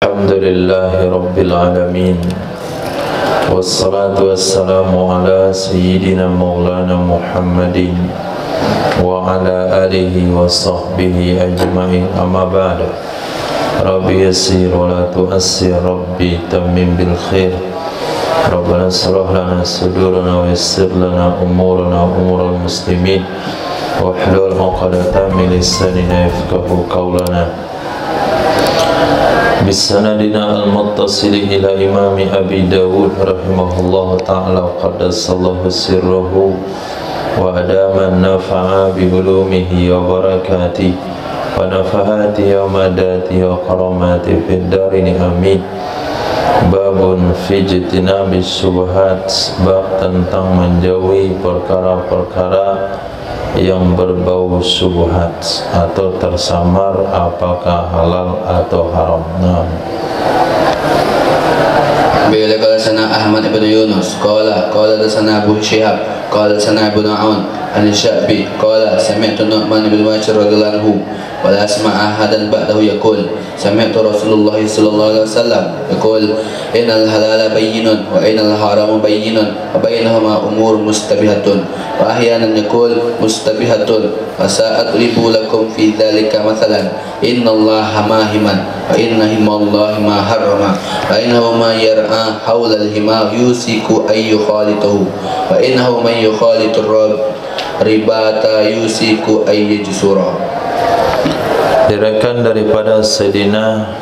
Alhamdulillahi Rabbil Alamin. Wassalatu wassalamu ala Sayyidina Maulana Muhammadin wa ala alihi wa sahbihi ajma'in, amma ba'da. Rabbi yassir wa la tu'assir, Rabbi tammim bil khair. Rabbana shrah lana sudurana wa yassir lana umurana wa umural muslimin wahlul 'uqdatam min lisanina yafqahu qawlana. Bisanadina al-muttasil ila imami Abi Dawud rahimahullah ta'ala wa qaddasallahu sirruhu wa adama nafa'a bi ulumihi wa barakatihi wa nafahati wa madati wa karamati fid darini amin. Babun fi jitinabi syubhat, bab tentang menjauhi perkara-perkara yang berbau syubhat atau tersamar apakah halal atau haram. Bila qala sana Ahmad ibn Yunus qala sana Abu Syihab qala sana Ibnu Aun al-Sya'bi qala sami'tu Nu'man bin Bashir radhiyallahu anhu wa la asma' ahadan ba'dahu yaqul sami'tu Rasulullah sallallahu alaihi wasallam yaqul innal halala bayyinun wa innal harama bayyinun wa bainahuma umur mustabihatun wa ahyanan yaqul mustabihatun wa sa'adribu lakum fi dhalika mathalan innallaha mahiman wa inna himallahi ma harrama wa innahu ma yar'a hawla al-hima yusiku ay yukhalituhu wa innahu man yukhalitur ribata yusiku ay yajsura. Diriwayatkan daripada Sayyidina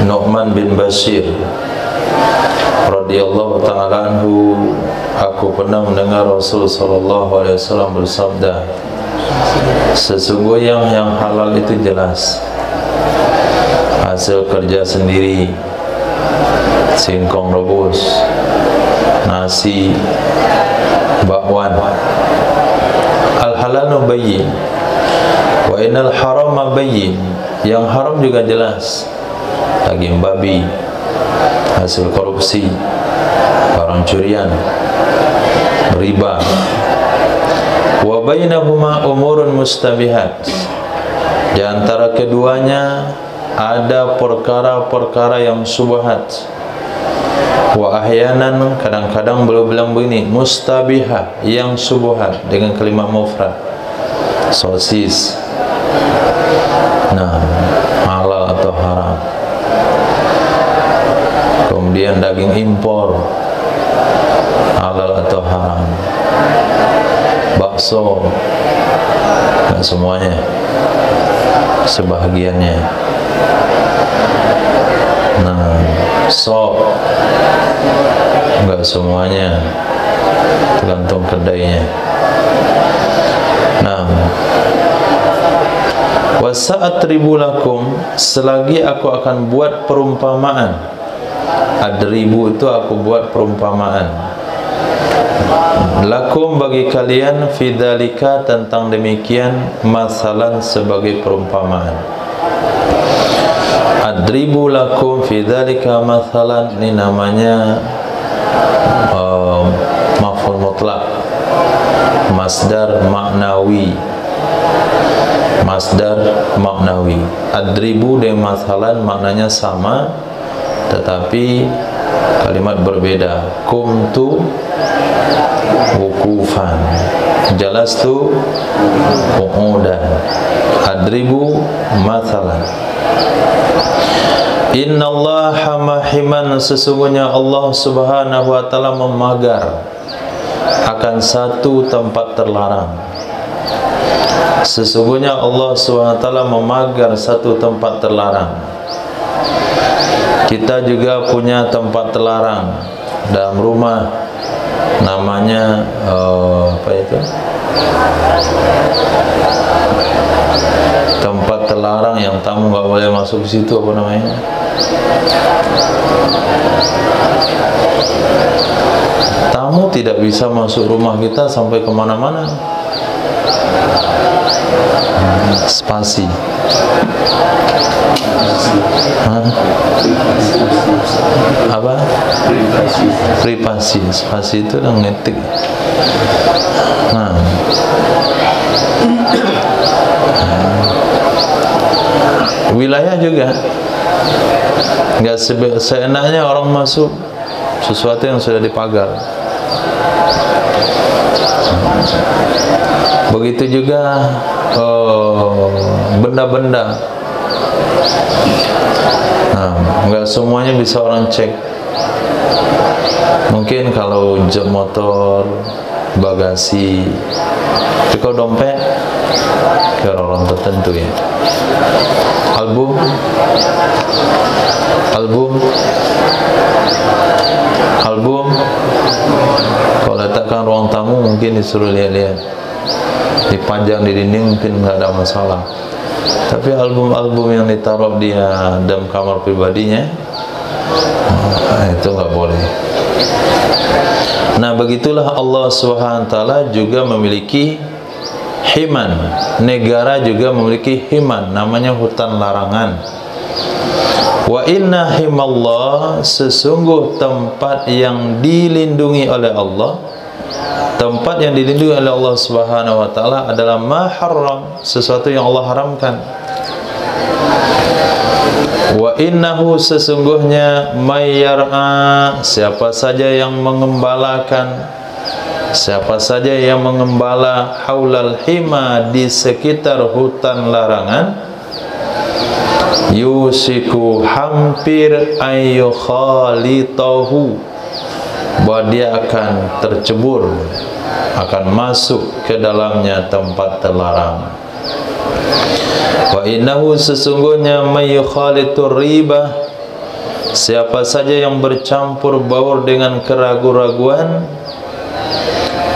Nu'man bin Bashir radhiyallahu ta'ala anhu, aku pernah mendengar Rasul sallallahu alaihi wasallam bersabda, sesungguhnya yang halal itu jelas, hasil kerja sendiri, singkong rebus, nasi, bakwan. Al-halalu bayyin wa innal harama bayyin, yang haram juga jelas, daging babi, hasil korupsi, barang curian, riba. Wa bainahuma umurun mustabihat, di antara keduanya ada perkara-perkara yang subhat. Wa ahyanan, kadang-kadang beliau bilang begini, mustabihah, yang subhat, dengan kalimat mufrad, sosis. Nah, halal atau haram. Kemudian daging impor, halal atau haram. Bakso, nggak semuanya, sebahagiannya. Nah, sop, nggak semuanya, tergantung kedainya. Nah, wasa'atribu lakum, selagi aku akan buat perumpamaan. Adribu itu aku buat perumpamaan. Lakum, bagi kalian, fidzalika, tentang demikian, masalan, sebagai perumpamaan. Adribu lakum fidzalika masalan, ini namanya maf'ul mutlaq, masdar maknawi. Masdar maknawi. Adribu dengan masalan maknanya sama, tetapi kalimat berbeda. Kumtu wukufan, jalastu qu'udan. Adribu masalan. Innallaha mahiman, sesungguhnya Allah subhanahu wa ta'ala memagar akan satu tempat terlarang. Sesungguhnya Allah subhanahu wa ta'ala memagar satu tempat terlarang. Kita juga punya tempat terlarang dalam rumah, namanya apa itu? Tempat terlarang yang tamu nggak boleh masuk ke situ, apa namanya? Tamu tidak bisa masuk rumah kita sampai kemana-mana. Spasi. Apa? Privasi. Spasi itu yang ngetik. Nah, wilayah juga Nggak seenaknya orang masuk sesuatu yang sudah dipagar. Begitu juga benda-benda. Nah, nggak semuanya bisa orang cek. Mungkin kalau jok motor, bagasi, tapi kalau dompet ke orang tertentu ya. Album kalau letakkan ruang tamu mungkin disuruh lihat-lihat, dipajang di dinding mungkin nggak ada masalah. Tapi album-album yang ditaruh dia dalam kamar pribadinya, itu nggak boleh. Nah, begitulah Allah SWT juga memiliki himan. Negara juga memiliki himan, namanya hutan larangan. Wa inna himallah, sesungguh tempat yang dilindungi oleh Allah, tempat yang dilindungi oleh Allah Subhanahu wa taala adalah ma haram, sesuatu yang Allah haramkan. Wa innahu, sesungguhnya mayyar'a, siapa saja yang mengembalakan, siapa saja yang mengembala haulal hima, di sekitar hutan larangan, yusiku, hampir ayyukhalitahu, bahwa dia akan tercebur, akan masuk ke dalamnya tempat terlarang. Wa innahu, sesungguhnya mayyukhalitur riba, siapa saja yang bercampur baur dengan keraguan-raguan,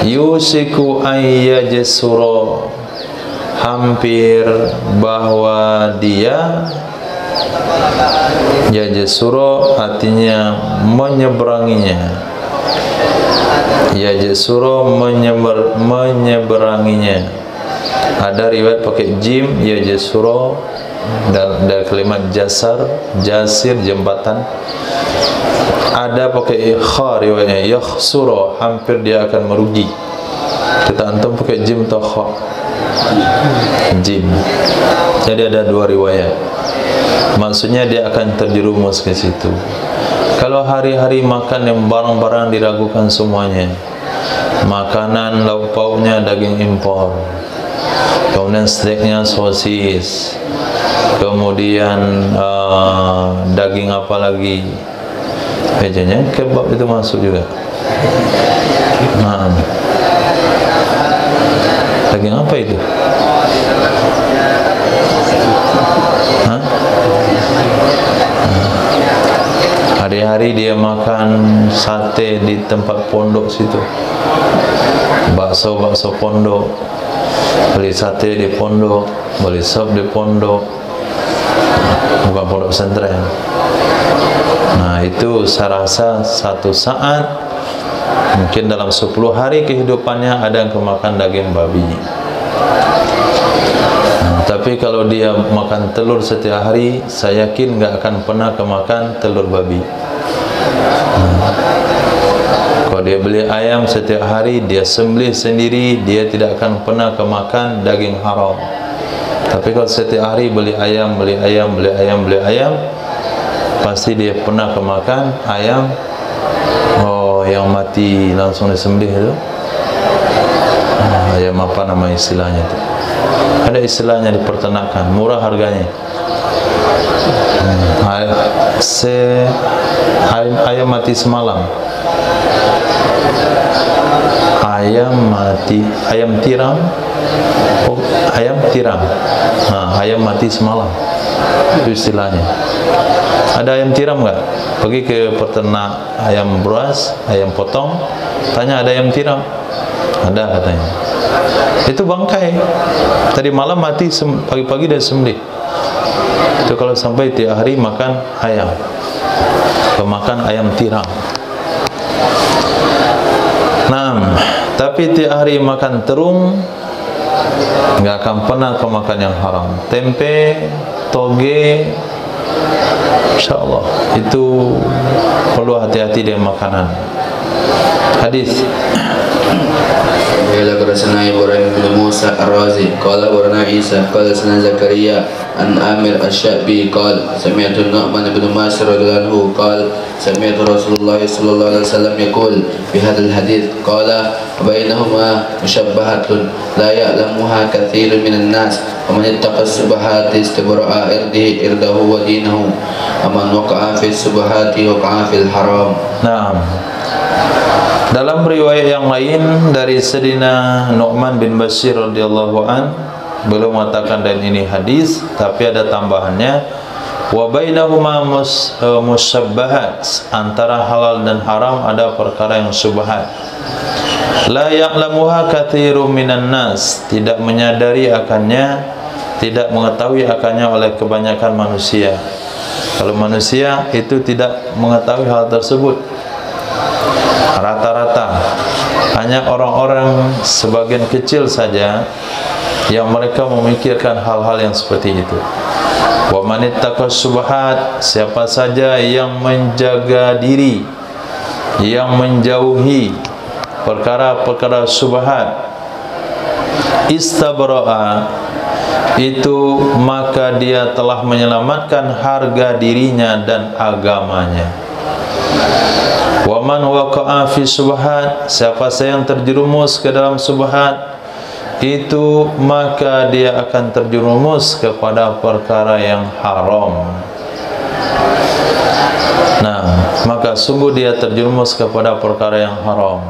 yusiku ayyajsura, hampir bahwa dia, yajsura artinya menyeberanginya, yajsura menyeberanginya. Ada riwayat pakai jim, yajsura, dari kalimat jasar, jasir, jembatan. Ada pakai kha, riwayatnya yakhsura, hampir dia akan merugi. Kita antum pakai jim atau kha? Jim. Jadi ada dua riwayat. Maksudnya dia akan terjerumus ke situ. Kalau hari-hari makan yang barang-barang diragukan semuanya, makanan lauk pauknya daging impor, kemudian steaknya sosis, kemudian daging apa lagi, mejanya kebab itu masuk juga. Nah, daging apa itu? Hah? Hari-hari dia makan sate di tempat pondok situ, bakso pondok, beli sate di pondok, beli sop di pondok, bukan pondok pesantren. Nah, itu saya rasa satu saat, mungkin dalam 10 hari kehidupannya ada yang kemakan daging babi. Tapi kalau dia makan telur setiap hari, saya yakin nggak akan pernah kemakan telur babi. Kalau dia beli ayam setiap hari, dia sembelih sendiri, dia tidak akan pernah kemakan daging haram. Tapi kalau setiap hari beli ayam, pasti dia pernah kemakan ayam yang mati langsung disembelih itu. Ayam apa nama istilahnya itu? Ada istilahnya di peternakan, murah harganya. Ayam mati semalam. Ayam tiram. Ayam mati semalam. Itu istilahnya. Ada ayam tiram nggak? Pergi ke peternak ayam buas, ayam potong, tanya ada ayam tiram? Ada katanya. Itu bangkai. Tadi malam mati, pagi-pagi dia sembelih. Itu kalau sampai tiap hari makan ayam, kemakan ayam tiram. Nah, tapi tiap hari makan terung, nggak akan pernah kemakan yang haram. Tempe, toge, insya Allah itu perlu hati-hati dengan makanan. Hadis إلى قرسنا إبراهيم بن موسى الرازي قال أخبرنا عيسى قال سنا زكريا عن عامر الشعبي قال سمعت النعمان بن بشير رضي الله عنه قال سمعت رسول الله صلى الله عليه وسلم يقول في هذا الحديث قال بينهما مشبهة لا يعلمها كثير من الناس ومن اتقى الشبهات استبرأ إرده ودينه ومن وقع في الشبهات وقع في الحرام. Nah, dalam riwayat yang lain dari Sayyidina Nu'man bin Bashir radhiyallahu an, belum mengatakan dan ini hadis, tapi ada tambahannya wa bainahuma musyabbahat, antara halal dan haram ada perkara yang syubhat. La ya'lamuha katsirun minan nas, tidak menyadari akannya, tidak mengetahui akannya oleh kebanyakan manusia. Kalau manusia itu tidak mengetahui hal tersebut, rata-rata hanya orang-orang sebagian kecil saja yang mereka memikirkan hal-hal yang seperti itu. Wa man ittaqa syubhat, siapa saja yang menjaga diri, yang menjauhi perkara-perkara syubhat, istabra'a, itu maka dia telah menyelamatkan harga dirinya dan agamanya. Wa man waqa'a fi syubhat, siapa saja yang terjerumus ke dalam syubhat, itu maka dia akan terjerumus kepada perkara yang haram. Nah, maka sungguh dia terjerumus kepada perkara yang haram.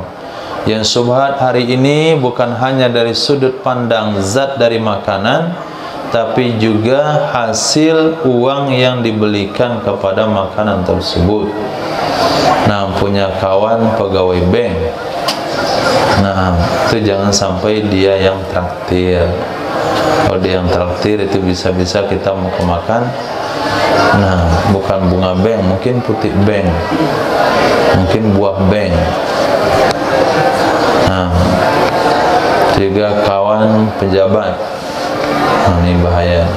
Yang syubhat hari ini bukan hanya dari sudut pandang zat dari makanan, tapi juga hasil uang yang dibelikan kepada makanan tersebut. Nah, punya kawan pegawai bank, nah itu jangan sampai dia yang traktir. Kalau dia yang traktir itu bisa-bisa kita mau makan, nah bukan bunga bank, mungkin putih bank, mungkin buah bank. Nah, juga kawan pejabat, nah, ini bahaya.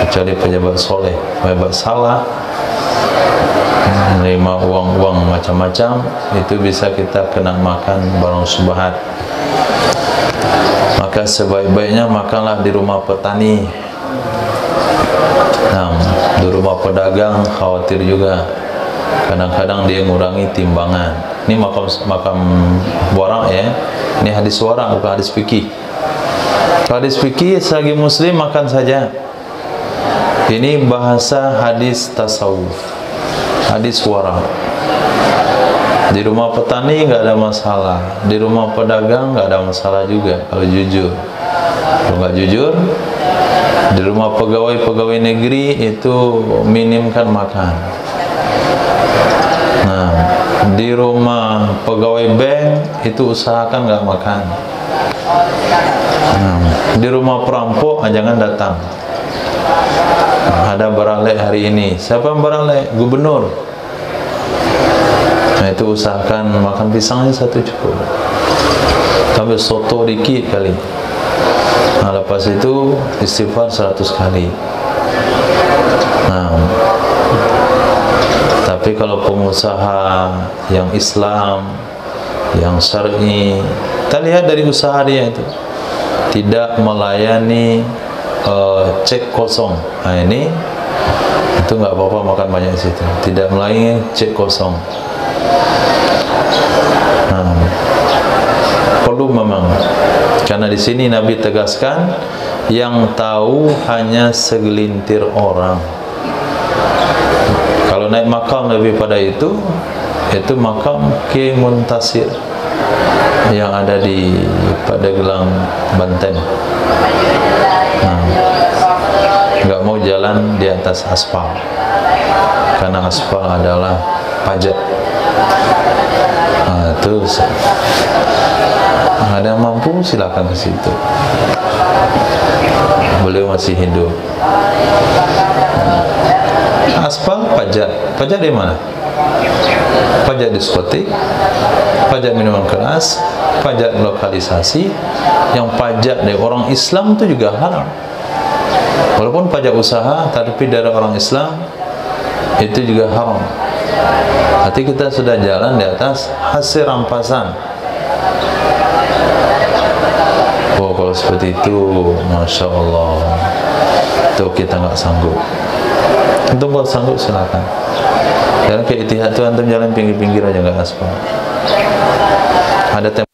Kecuali pejabat soleh, pejabat salah, menerima uang-uang macam-macam, itu bisa kita kena makan barang syubhat. Maka sebaik-baiknya makanlah di rumah petani. Nah, di rumah pedagang khawatir juga, kadang-kadang dia ngurangi timbangan. Ini makam warak ya. Ini hadis warak, bukan hadis fikih. Hadis fikih selagi muslim makan saja. Ini bahasa hadis tasawuf, hadis warak. Di rumah petani nggak ada masalah, di rumah pedagang nggak ada masalah juga kalau jujur. Kalau nggak jujur, di rumah pegawai negeri itu minimkan makan. Nah, di rumah pegawai bank itu usahakan nggak makan. Nah, di rumah perampok jangan datang. Nah, ada baralek hari ini. Siapa yang baralek? Gubernur. Nah, itu usahakan makan pisangnya satu cukup. Sampai soto dikit kali. Nah, lepas itu istighfar 100 kali. Nah, tapi kalau pengusaha yang Islam, yang syar'i, kita lihat dari usaha dia itu tidak melayani cek kosong. Nah, ini itu nggak apa-apa makan banyak di situ. Tidak melayani cek kosong. Nah, perlu memang, karena di sini Nabi tegaskan yang tahu hanya segelintir orang. Kalau naik makam lebih pada itu makam Ki Muntasir yang ada di Pandeglang, Banten. Nah, nggak mau jalan di atas aspal, karena aspal adalah pajak. Nah, terus ada yang mampu silakan ke situ. Beliau masih hidup. Aspal pajak di mana? Pajak diskotik, pajak minuman keras, pajak lokalisasi. Yang pajak dari orang Islam itu juga haram. Walaupun pajak usaha, tapi dari orang Islam itu juga haram. Nanti kita sudah jalan di atas hasil rampasan Oh, kalau seperti itu, Masya Allah, itu kita nggak sanggup. Antum kalau sanggup silakan. Karena kayak Ittihad itu antum jalan pinggir-pinggir aja, nggak aspal. Ada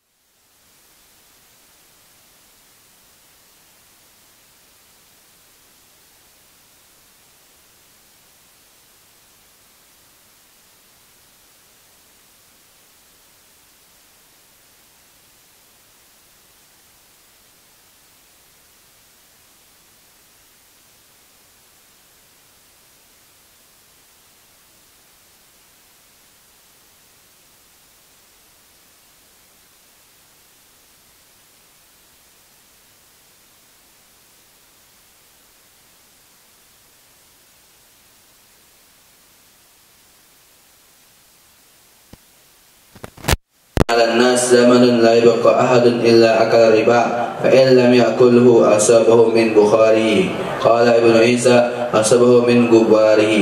على الناس زمن لا يبقى أحد إلا أكل الربا فإن لم يأكله أصابه من بخاره قال ابن عيسى أصابه من غباره.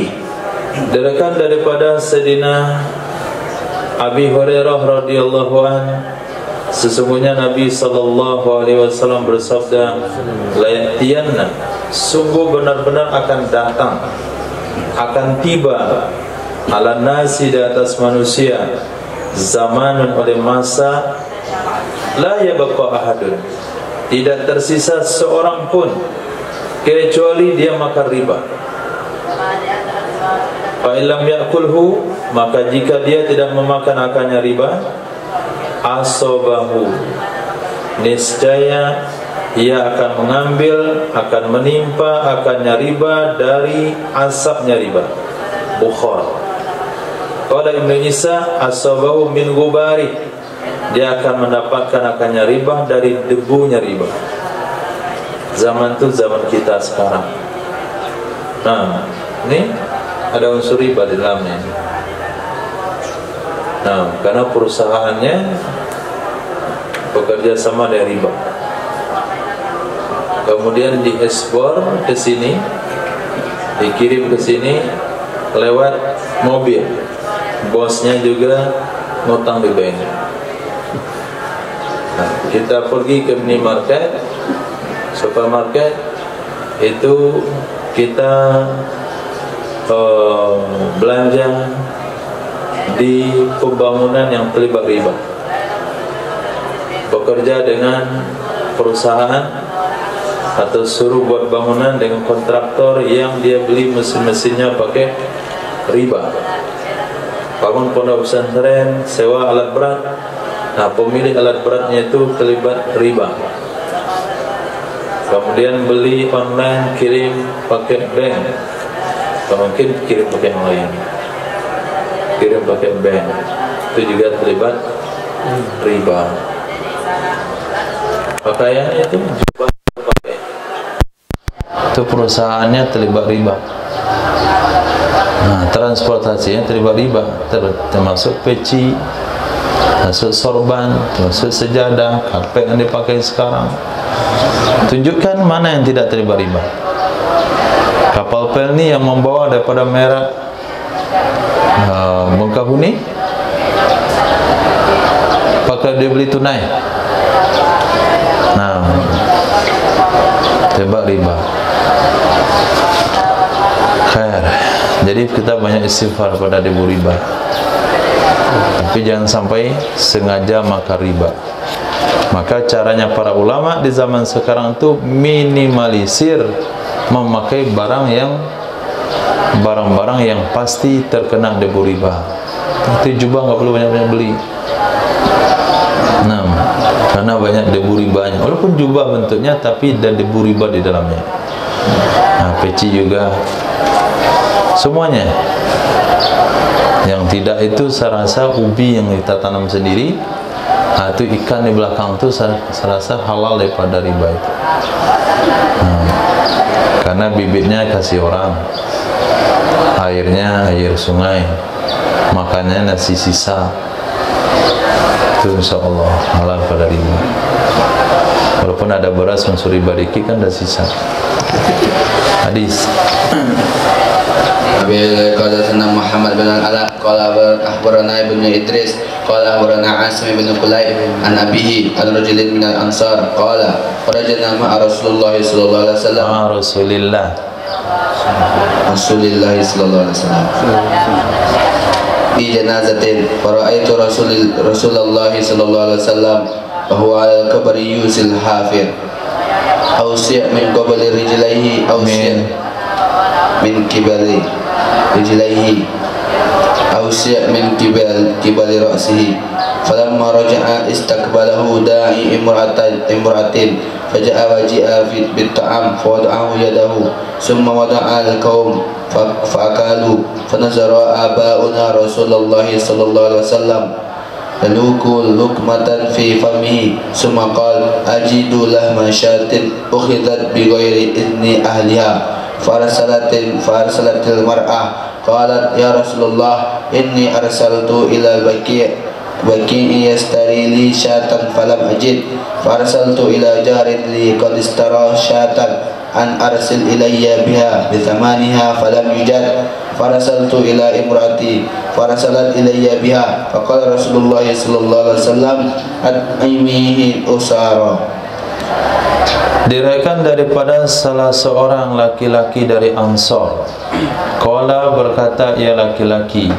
Dirikan daripada Sayyidina Abi Hurairah radhiyallahu an, sesungguhnya Nabi sallallahu alaihi wasallam bersabda, la yatiyanna, sungguh benar-benar akan datang, akan tiba, ala nasi, di atas manusia, zamanun, oleh masa, la yabqa ahadun, tidak tersisa seorang pun kecuali dia makan riba. Fa illam ya'kulhu, maka jika dia tidak memakan akannya riba, asabahu, niscaya ia akan mengambil, akan menimpa akannya riba dari asapnya riba, bukhar. Qala Ibnu Isa, asabahu min ghubari, dia akan mendapatkan akannya riba dari debunya riba. Zaman itu zaman kita sekarang. Nah, ini ada unsur riba di dalamnya. Nah, karena perusahaannya bekerja sama dengan riba, kemudian diekspor ke sini, dikirim ke sini lewat mobil, bosnya juga ngutang di bank. Nah, kita pergi ke minimarket, supermarket, itu kita belanja di pembangunan yang terlibat riba, bekerja dengan perusahaan atau suruh buat bangunan dengan kontraktor yang dia beli mesin-mesinnya pakai riba, bangun pondok pesantren, sewa alat berat. Nah, pemilik alat beratnya itu terlibat riba. Kemudian beli online, kirim pakai bank, atau mungkin kirim pakai yang lain, kirim pakai bank, itu juga terlibat riba. Pakaiannya itu jubah pakai, itu perusahaannya terlibat riba. Nah, transportasinya terlibat riba, termasuk peci, termasuk sorban, termasuk sejadah, karpet yang dipakai sekarang. Tunjukkan mana yang tidak terlibat riba. Kapal Pelni yang membawa daripada Merah Bengkahuni, pakai dia beli tunai. Nah, terlibat riba. Khair. Jadi kita banyak istighfar pada debu riba, tapi jangan sampai sengaja makan riba. Maka caranya para ulama di zaman sekarang itu minimalisir memakai barang-barang yang pasti terkena debu riba. Itu jubah nggak perlu banyak-banyak beli. Nah, karena banyak debu ribanya. Walaupun jubah bentuknya, tapi ada debu riba di dalamnya. Nah, peci juga, semuanya. Yang tidak itu saya rasa ubi yang kita tanam sendiri. Nah, itu ikan di belakang itu saya rasa halal daripada riba itu. Nah, karena bibitnya kasih orang, airnya air sungai, makannya nasi sisa, itu insya Allah halal pada riba. Walaupun ada beras unsur riba dikit kan ada sisa. Hadis. Abi qala sana Muhammad bin al-Ala qala akhbarana ibnu Idris qala akhbarana Asim bin Qulayb an abihi an rajulin min al-ansar qala kharajna ma'a Rasulullah sallallahu alaihi wasallam Rasulillah sallallahu alaihi wasallam fi janazatin fara'aitu Rasulullah sallallahu alaihi wasallam wa huwa ala al-qabri yusil hafir awsi' min qabli rijlaihi awsi' min kibali rijlaihi awsi' min kibali ra'sihi falamma raja'a istakbalahu da'i imra'atin faja'a waji'a bit ta'am fawada'ahu yadahu summa wada'a al-qawm fa'akalu fanazara aba'una Rasulullah sallallahu alaihi wasallam laluku lukmatan fi famihi summa qala ajidu lahma syatin ukhidat bi ghairi idni ahliha farsalatil mar'ah qalat ya Rasulullah inni arsaltu ila baki yastarili syatan falam ajid farsaltu ila jarid li qad istara syatan an arsil ilayya biha bi thamaniha falam yujad farsaltu ila imrati farsalat ilayya biha faqala Rasulullah sallallahu alaihi wasallam at'imihi usara. Diriwayatkan daripada salah seorang laki-laki dari Ansar. Qala berkata ia laki-laki,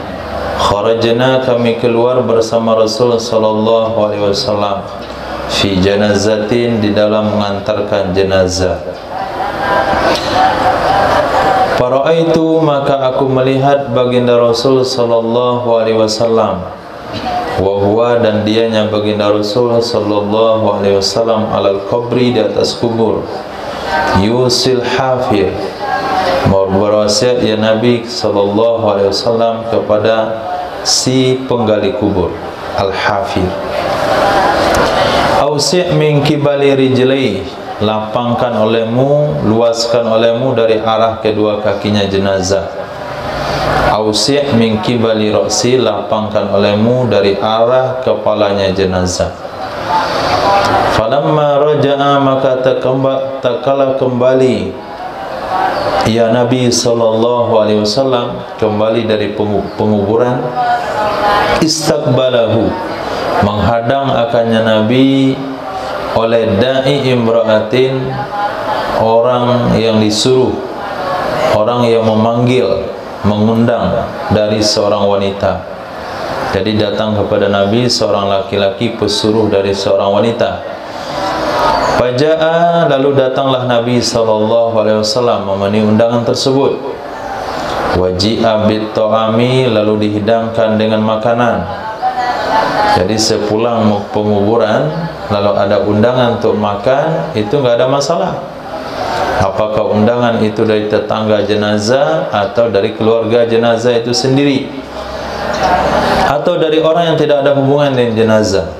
kharajna kami keluar bersama Rasul sallallahu alaihi wasallam fi janazatin di dalam mengantarkan jenazah. Faraitu maka aku melihat baginda Rasul sallallahu alaihi wasallam wa huwa dan dianya baginda Rasul sallallahu alaihi wasallam alal qabri di atas kubur yusil hafir berwasiat ya Nabi sallallahu alaihi wasallam kepada si penggali kubur al-hafir ausi' min kibali rijlai lapangkan olehmu luaskan olehmu dari arah kedua kakinya jenazah ausi' min kibali ra'si lapangkan olehmu dari arah kepalanya jenazah. Falamma raja'a maka takala kembali ya Nabi sallallahu alaihi wasallam kembali dari penguburan istaqbalahu menghadang akannya Nabi oleh da'i imra'atin orang yang disuruh, orang yang memanggil, mengundang dari seorang wanita. Jadi datang kepada Nabi seorang laki-laki pesuruh dari seorang wanita. Faja'a lalu datanglah Nabi sallallahu alaihi wasallam memenuhi undangan tersebut. Waji'a bit ta'ami lalu dihidangkan dengan makanan. Jadi sepulang penguburan lalu ada undangan untuk makan, itu enggak ada masalah. Apakah undangan itu dari tetangga jenazah atau dari keluarga jenazah itu sendiri atau dari orang yang tidak ada hubungan dengan jenazah.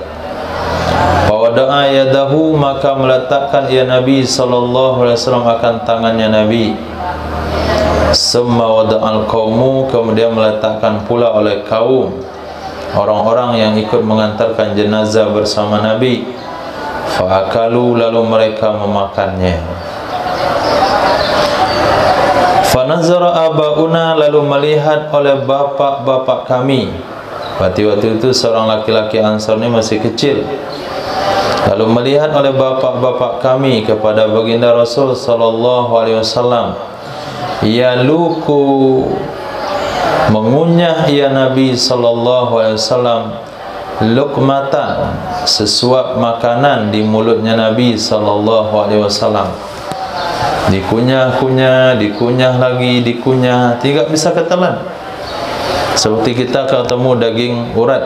Fawada'a yadahu maka meletakkan ia Nabi sallallahu alaihi wasallam akan tangannya Nabi. Summa wada'al qaumu kemudian meletakkan pula oleh kaum orang-orang yang ikut mengantarkan jenazah bersama Nabi. Fa'akalu lalu mereka memakannya. Fanazara abauna lalu melihat oleh bapak-bapak kami. Berarti waktu itu seorang laki-laki Ansar ini masih kecil. Lalu melihat oleh bapak-bapak kami kepada baginda Rasul sallallahu alaihi wasallam. Ya luku mengunyah ya Nabi sallallahu alaihi wasallam luqmatan sesuap makanan di mulutnya Nabi sallallahu alaihi wasallam. Dikunyah-kunyah, dikunyah lagi, dikunyah, tidak bisa ketelan. Seperti kita ketemu daging urat.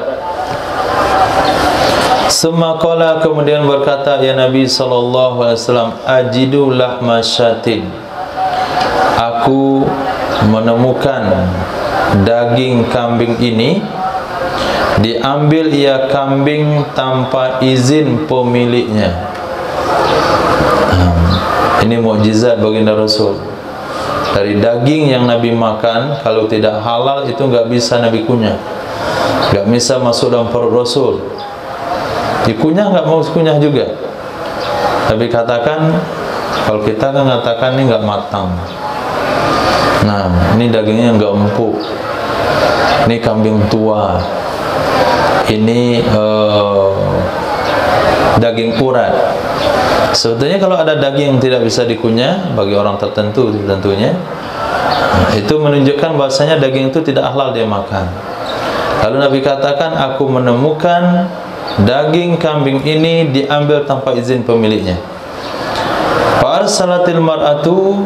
Semakala kemudian berkata ya Nabi sallallahu alaihi wasallam, ajidu lahma syatin. Aku menemukan daging kambing ini diambil ia kambing tanpa izin pemiliknya. Ini mukjizat baginda Rasul. Dari daging yang Nabi makan, kalau tidak halal itu enggak bisa Nabi kunyah, enggak bisa masuk dalam perut Rasul. Dikunyah enggak mau kunyah juga. Nabi katakan Kalau kita kan mengatakan ini nggak matang. Nah, ini dagingnya nggak empuk. Ini kambing tua. Ini daging urat. Sebetulnya kalau ada daging yang tidak bisa dikunyah bagi orang tertentu tentunya, itu menunjukkan bahasanya daging itu tidak halal dia makan. Lalu Nabi katakan, aku menemukan daging kambing ini diambil tanpa izin pemiliknya. Farsalatil mar'atu,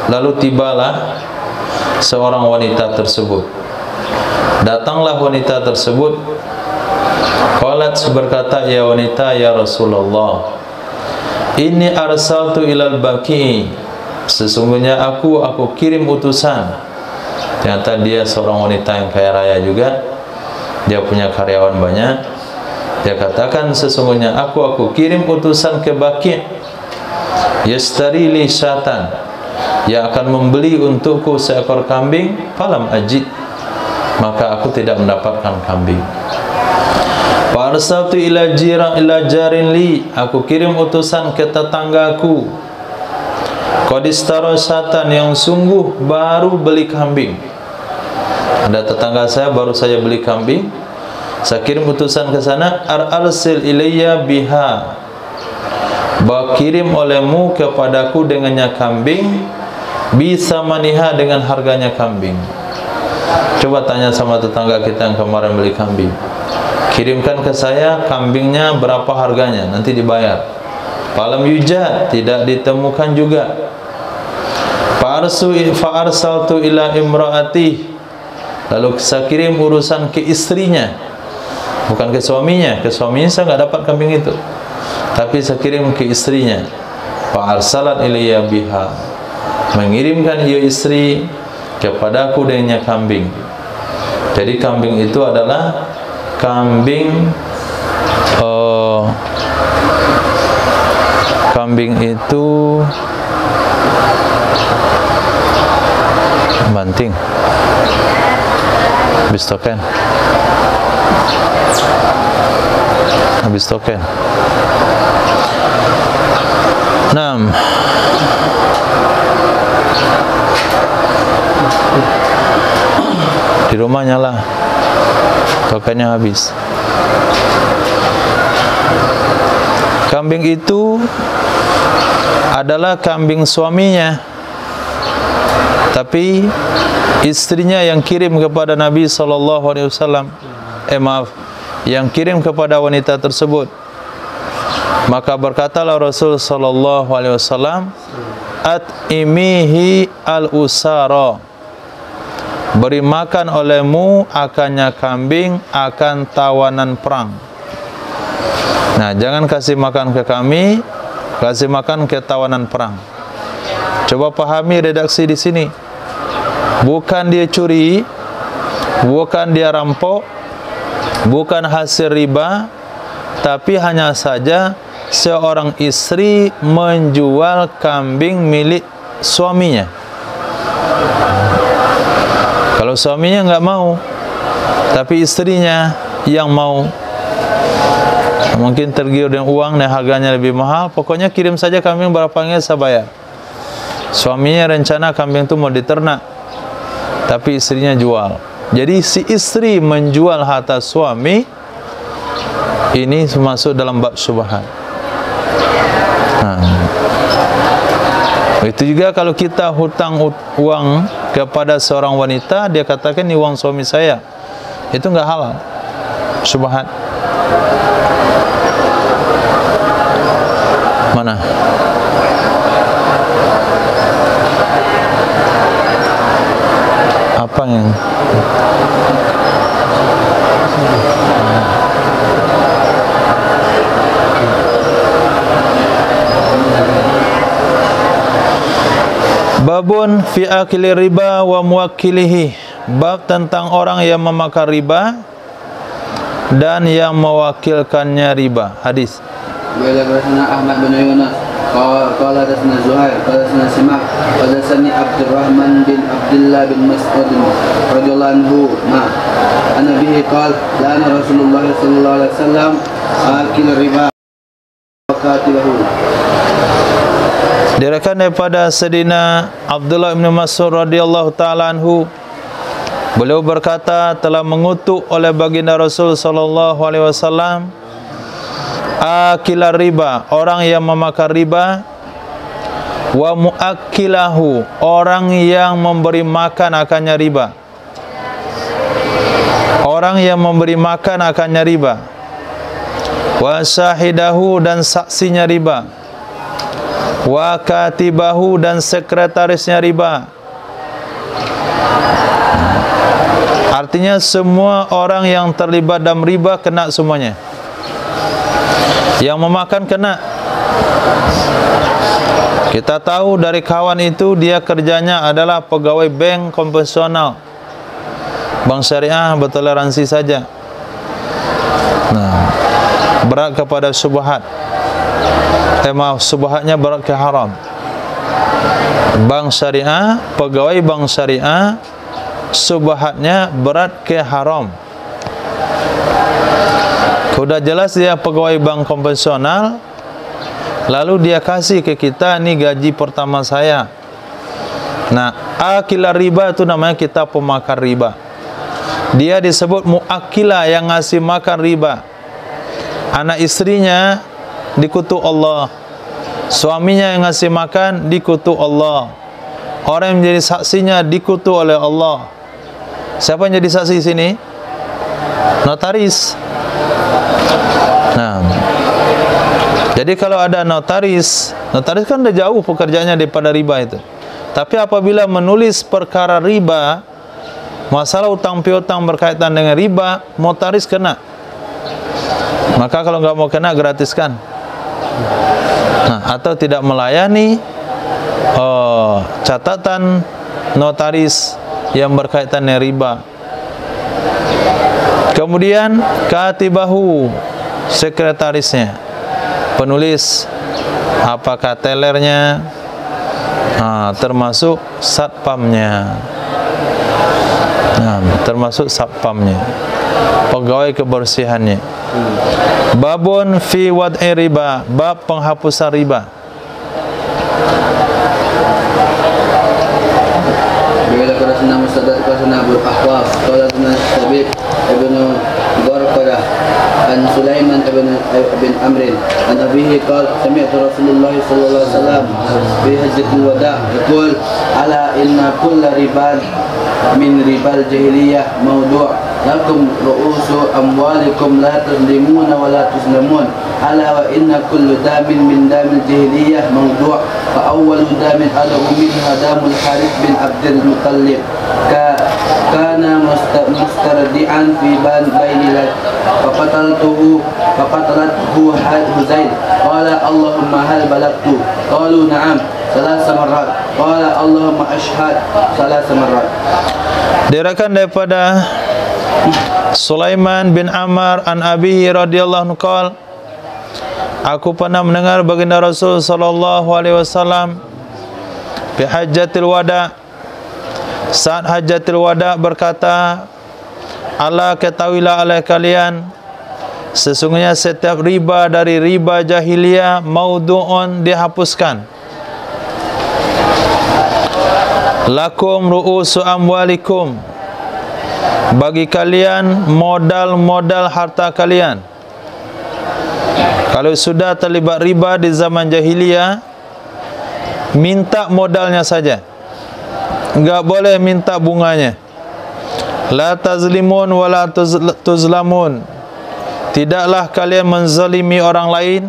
lalu tibalah seorang wanita tersebut. Datanglah wanita tersebut. Qalat, berkata, ya wanita, ya Rasulullah, inni arsaltu ilal baqi, sesungguhnya aku kirim utusan. Ternyata dia seorang wanita yang kaya raya juga. Dia punya karyawan banyak. Dia katakan, sesungguhnya aku kirim utusan ke Baqi, yastari li syatan, yang akan membeli untukku seekor kambing. Falam ajid, maka aku tidak mendapatkan kambing. Farsaltu ila jarin li, aku kirim utusan ke tetanggaku. Qadistara syatan, yang sungguh baru beli kambing. Ada tetangga saya baru saya beli kambing. Saya kirim utusan ke sana. Arsil ilayya biha, kirim olehmu kepadaku dengannya kambing. Bisa maniha, dengan harganya kambing. Coba tanya sama tetangga kita yang kemarin beli kambing, kirimkan ke saya kambingnya berapa harganya, nanti dibayar. Falam yujad, tidak ditemukan juga. Fa'arsaltu ila imraati, lalu saya kirim urusan ke istrinya, bukan ke suaminya. Ke suaminya saya nggak dapat kambing itu, tapi saya kirim ke istrinya. Fa'arsalat ilayya biha, mengirimkan ia istri kepadaku dengannya kambing. Jadi kambing itu adalah kambing itu banting, habis token. Di rumah nyala, tokennya habis. Kambing itu adalah kambing suaminya, tapi istrinya yang kirim kepada Nabi SAW. Yang kirim kepada wanita tersebut. Maka berkatalah Rasul SAW, at'imihi al-usara, beri makan olehmu akannya kambing akan tawanan perang. Nah, jangan kasih makan ke kami, kasih makan ke tawanan perang. Coba pahami redaksi di sini. Bukan dia curi, bukan dia rampok, bukan hasil riba, tapi hanya saja seorang istri menjual kambing milik suaminya. Kalau suaminya nggak mau, tapi istrinya yang mau, mungkin tergiur dengan uang dan harganya lebih mahal, pokoknya kirim saja kambing berapanya saya bayar. Suaminya rencana kambing itu mau diternak, tapi istrinya jual. Jadi si istri menjual harta suami, ini masuk dalam bab syubhat. Itu juga kalau kita hutang uang kepada seorang wanita, dia katakan ini uang suami saya, itu nggak halal, syubhat. Mana? Apa yang babun fi akili riba wa muwakkilihi, bab tentang orang yang memakan riba dan yang mewakilkannya riba. Hadis. Ahmad bin Yunus qala hadatsana Zuhair qala hadatsana Simak qala hadatsani Abdurrahman bin Abdullah bin Mas'ud radhiyallahu anhu ana bihi qala lana Rasulullah sallallahu alaihi wasallam akil riba wa katibahu. Diriwayatkan daripada Sayyidina Abdullah bin Mas'ud radhiyallahu taala anhu, beliau berkata, telah mengutuk oleh baginda Rasul sallallahu alaihi wasallam akilar riba, orang yang memakan riba, wa muakkilahu, orang yang memberi makan akannya riba. Orang yang memberi makan akannya riba. Wa syahidahu, dan saksinya riba. Wa katibahu, dan sekretarisnya riba. Artinya semua orang yang terlibat dalam riba kena semuanya. Yang memakan kena. Kita tahu dari kawan itu, dia kerjanya adalah pegawai bank konvensional, bank syariah bertoleransi saja. Nah, berat kepada syubhat. Syubhatnya berat ke haram. Bank syariah, pegawai bank syariah, syubhatnya berat ke haram. Sudah jelas dia pegawai bank konvensional, lalu dia kasih ke kita, ini gaji pertama saya. Nah, akilah riba itu namanya kita pemakan riba. Dia disebut muakkilah, yang ngasih makan riba. Anak istrinya dikutuk Allah, suaminya yang ngasih makan dikutuk Allah, orang yang menjadi saksinya dikutuk oleh Allah. Siapa yang jadi saksi di sini? Notaris. Nah, jadi kalau ada notaris kan udah jauh pekerjaannya daripada riba itu. Tapi apabila menulis perkara riba, masalah utang piutang berkaitan dengan riba, notaris kena. Maka kalau nggak mau kena, gratiskan. Nah, atau tidak melayani catatan notaris yang berkaitan dengan riba. Kemudian katibahu, sekretarisnya, penulis, apakah tellernya, termasuk satpamnya, termasuk satpamnya, pegawai kebersihannya. Babun fi wad'i riba, bab penghapusan riba. Bila kerana Mustadrak kerana Abu Ahwaf, qala Tabib Ibn Gharqadah an Sulaiman ibn Amr an abihi qala sami'tu Rasulullah sallallahu alaihi wasallam fi hajjatil wada' yaqul ala inna kulla riban min ribal jahiliyah mawdu' lakum ru'usu amwalikum la tuzlimuna wa la tuzlamun ala wa inna kullu damin min damil jahiliyah mawdu' fa awwalu damin adu minha damul Harith bin Abdul Muttalib kana mustardi'an fi bainilat faqataltuhu Huzail qala Allahumma hal balagtu qalu na'am salasa marrat qala Allahumma ashhad salasa marrat. Diriwayatkan daripada Sulaiman bin Amr an abihi radhiyallahu anhu qala, aku pernah mendengar baginda Rasul sallallahu alaihi wasallam fi hajjatil wada', saat hajjatil wada' berkata, Allah ketahuilah oleh kalian, sesungguhnya setiap riba dari riba jahiliyah maudu'un, dihapuskan. Lakum ru'usu amwalikum, bagi kalian modal-modal harta kalian. Kalau sudah terlibat riba di zaman jahiliyah, minta modalnya saja, enggak boleh minta bunganya. La tazlimun wa la tuzlamun, tidaklah kalian menzalimi orang lain,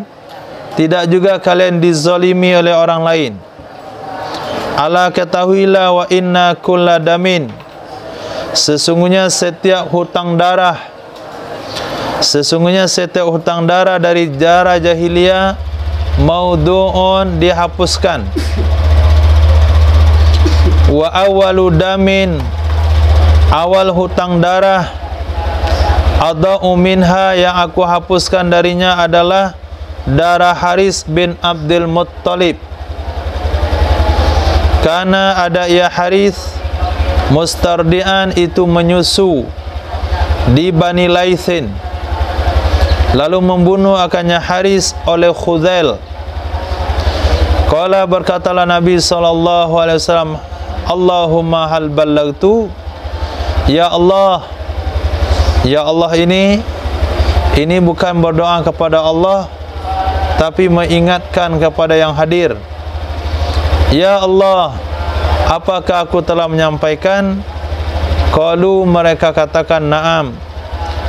tidak juga kalian dizalimi oleh orang lain. Ala ketahuilah wa inna kulla damin, sesungguhnya setiap hutang darah, sesungguhnya setiap hutang darah dari darah jahiliyah maudu'un, dihapuskan. Wa awalu damin, awal hutang darah, adau minha, yang aku hapuskan darinya adalah darah Harith bin Abdul Muttalib. Karena ada ia Harith mustardian, itu menyusu di Bani Laithin, lalu membunuh akannya Harith oleh Khuzail. Qala berkatalah Nabi SAW, Allahumma hal ballagtu. Ya Allah, ini bukan berdoa kepada Allah, tapi mengingatkan kepada yang hadir. Ya Allah, apakah aku telah menyampaikan? Qalu, mereka katakan na'am.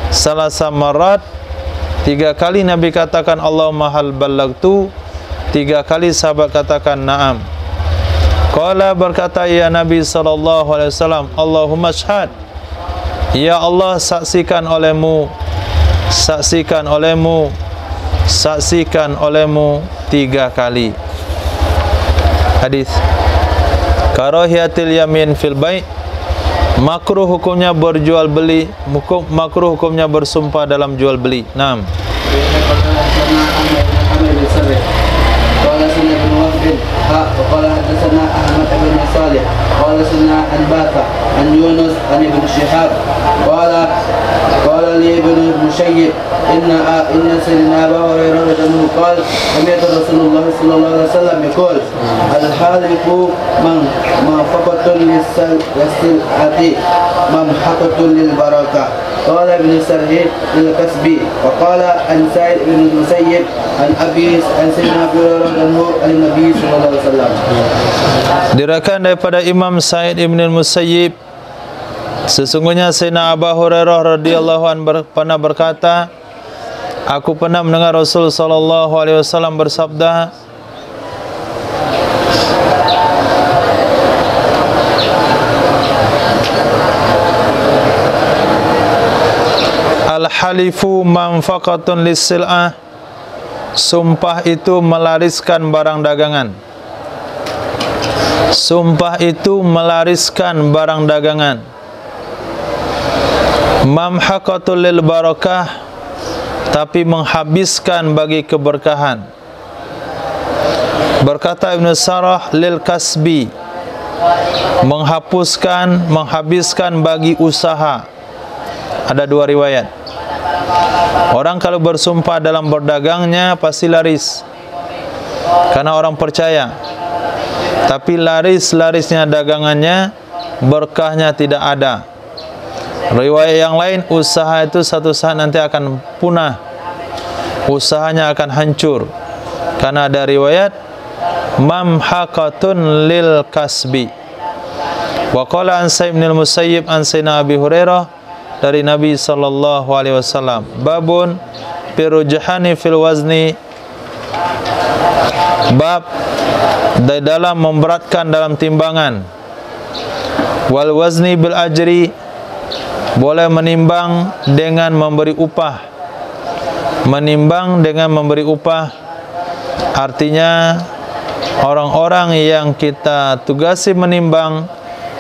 Salasa marat, 3 kali Nabi katakan Allahumma hal ballagtu, 3 kali sahabat katakan na'am. Qala berkata ya Nabi SAW, Allahumma syahad. Ya Allah, saksikan olehmu, saksikan olehmu, saksikan olehmu 3 kali. Hadis. Karahiyatil yamin fil bai', makruh hukumnya berjual beli, makruh hukumnya bersumpah dalam jual beli. Naam. قال سنة بن وهب وقال حدثنا أحمد بن صالح قال سنة عن باثة عن يونس عن ابن شهاب قال لي ابن المسيب إن سيدنا أبا هريرة رضي الله عنه قال سمعت رسول الله صلى الله عليه وسلم يقول الحالف منفقة للسلعة ممحقة للبركة. قال ابن سرهيد للكسبي وقال عن سعيد بن المسيب عن أبي عن سيدنا أبي هريرة عن النبي صلى الله عليه وسلم. Diriwayatkan daripada Imam Sa'id ibn al-Musayyib, sesungguhnya Sayyidina Abu Hurairah radhiyallahu anhu pernah berkata, aku pernah mendengar Rasul sallallahu alaihi wasallam bersabda, al-halifu manfaqatun lis-sil'ah, sumpah itu melariskan barang dagangan. Sumpah itu melariskan barang dagangan. Mamhaqatul lil barakah, tapi menghabiskan bagi keberkahan. Berkata Ibn Sarah lil kasbi, menghabiskan bagi usaha. Ada 2 riwayat. Orang kalau bersumpah dalam berdagangnya pasti laris, karena orang percaya. Tapi larisnya dagangannya, berkahnya tidak ada. Riwayat yang lain, usaha itu satu saat nanti akan punah, usahanya akan hancur. Karena ada riwayat mamhaqatun lil kasbi. Wa qala an Sa'id bin al-Musayyib an Sayyidina Abi Hurairah dari Nabi sallallahu alaihi wasallam, babun birujhani fil wazni, bab di dalam memberatkan dalam timbangan. Wal wazni bil ajri, boleh menimbang dengan memberi upah. Menimbang dengan memberi upah artinya orang-orang yang kita tugasi menimbang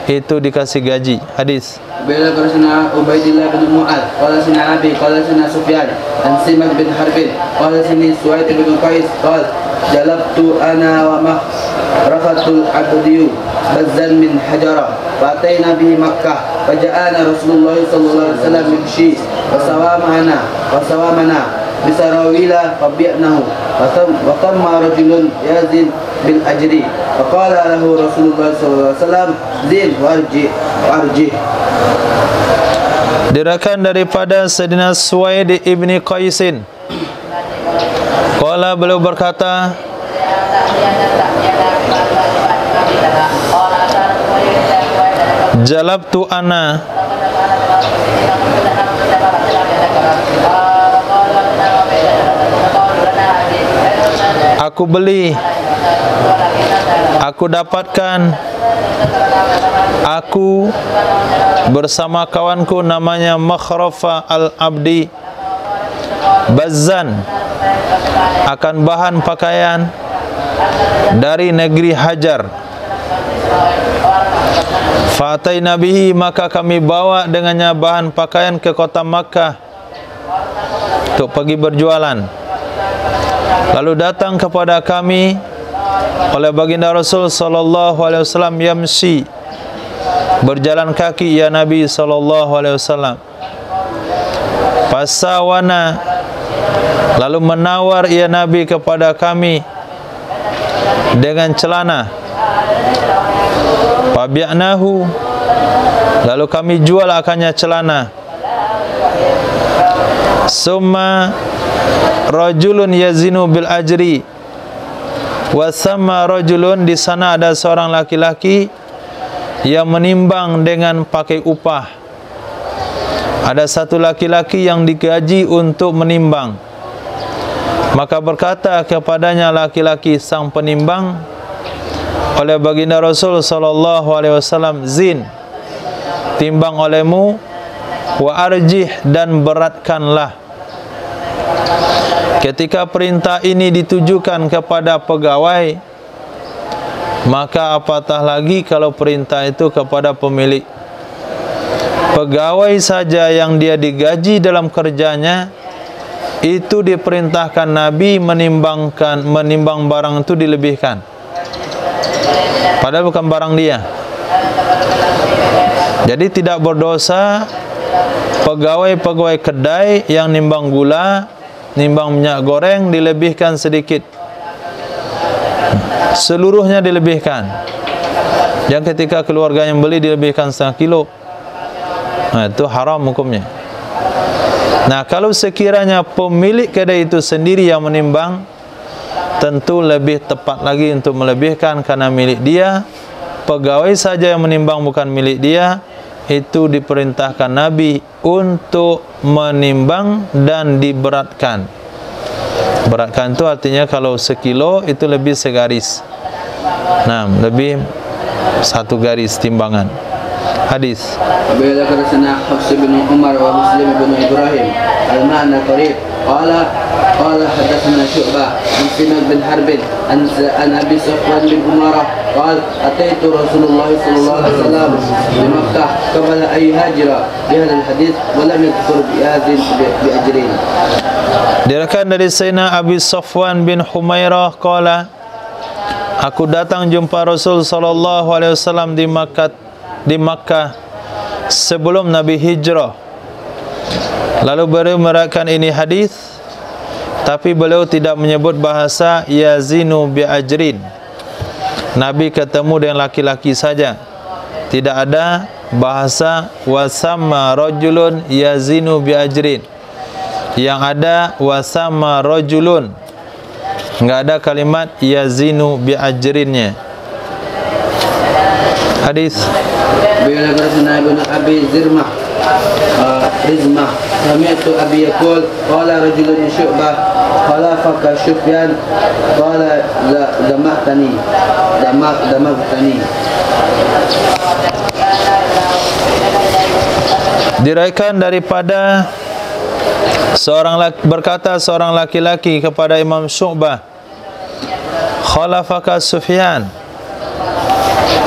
itu dikasih gaji. Hadis. Bila bersana Ubaidillah bin Mu'ad, qala sana Abi, qala sana Sufyan, an Simak bin Harbin, qala sini Suwaid bin Qais, qala jalabtu ana wa mahrafatul abdiyu bazzan min hajara, fatayna bihi Makkah, faja'ana Rasulullah sallallahu alaihi wasallam yamshi wa sawamana bisarawila fabi'nahu wa tamma rajulun yazin bil ajri, faqala lahu Rasulullah sallallahu alaihi wasallam zin warji. Diriwayatkan daripada Sayyidina Suwaid ibni Qaisin, qala, beliau berkata, jalabtu ana, aku beli, aku dapatkan, aku bersama kawanku namanya Makhrafa al-Abdi, bazzan, akan bahan pakaian dari negeri Hajar. Fataina bihi, maka kami bawa dengannya bahan pakaian ke kota Makkah untuk pergi berjualan. Lalu datang kepada kami oleh baginda Rasul sallallahu alaihi wasallam yamsi, berjalan kaki ya Nabi sallallahu alaihi wasallam. Fasawana, lalu menawar ya Nabi kepada kami, dengan celana. Fabi'nahu, lalu kami jual akannya celana. Summa rajulun yazinu bil ajri, wa sama rajulun, di sana ada seorang laki-laki yang menimbang dengan pakai upah. Ada satu laki-laki yang digaji untuk menimbang. Maka berkata kepadanya laki-laki sang penimbang oleh baginda Rasul sallallahu alaihi wasallam, zin, timbang olehmu, wa arjih, dan beratkanlah. Ketika perintah ini ditujukan kepada pegawai, maka apatah lagi kalau perintah itu kepada pemilik. Pegawai saja yang dia digaji dalam kerjanya, itu diperintahkan Nabi menimbang barang itu dilebihkan, padahal bukan barang dia. Jadi tidak berdosa pegawai-pegawai kedai yang nimbang gula, nimbang minyak goreng dilebihkan sedikit, seluruhnya dilebihkan. Yang ketika keluarga yang beli dilebihkan setengah kilo, nah itu haram hukumnya. Nah, kalau sekiranya pemilik kedai itu sendiri yang menimbang, tentu lebih tepat lagi untuk melebihkan karena milik dia. Pegawai saja yang menimbang bukan milik dia, itu diperintahkan Nabi untuk menimbang dan diberatkan. Beratkan itu artinya kalau sekilo itu lebih segaris. Nah, lebih satu garis timbangan. Hadis. Bila karena Hafs bin Umar wa Muslim bin Ibrahim al-ma'na qarib qala hadatsana Syu'bah an Simak bin Harb an Abi Sufyan bin Umarah qala ataitu Rasulullah sallallahu alaihi wasallam di Makkah qabla ay hajra bi hadha al-hadits wa lam yadhkur bi adhin bi ajrin. Diriwayatkan dari Sayyidina Abi Sufyan bin Humairah qala, aku datang jumpa Rasul sallallahu alaihi wasallam di Makkah sebelum Nabi hijrah. Lalu beliau meriwayatkan ini hadis, tapi beliau tidak menyebut bahasa yazinu bi ajrin. Nabi ketemu dengan laki-laki saja, tidak ada bahasa wasamma rajulun yazinu bi ajrin. Yang ada wasamma rajulun, enggak ada kalimat yazinu bi ajrinnya. Hadis. Bila karena Ibnu Abi Rizmah sami'tu Abi yaqul qala rajulun Syu'bah qala faka Sufyan qala damaqtani. Diriwayatkan daripada berkata seorang laki-laki kepada Imam Syu'bah, khalafaka Sufyan,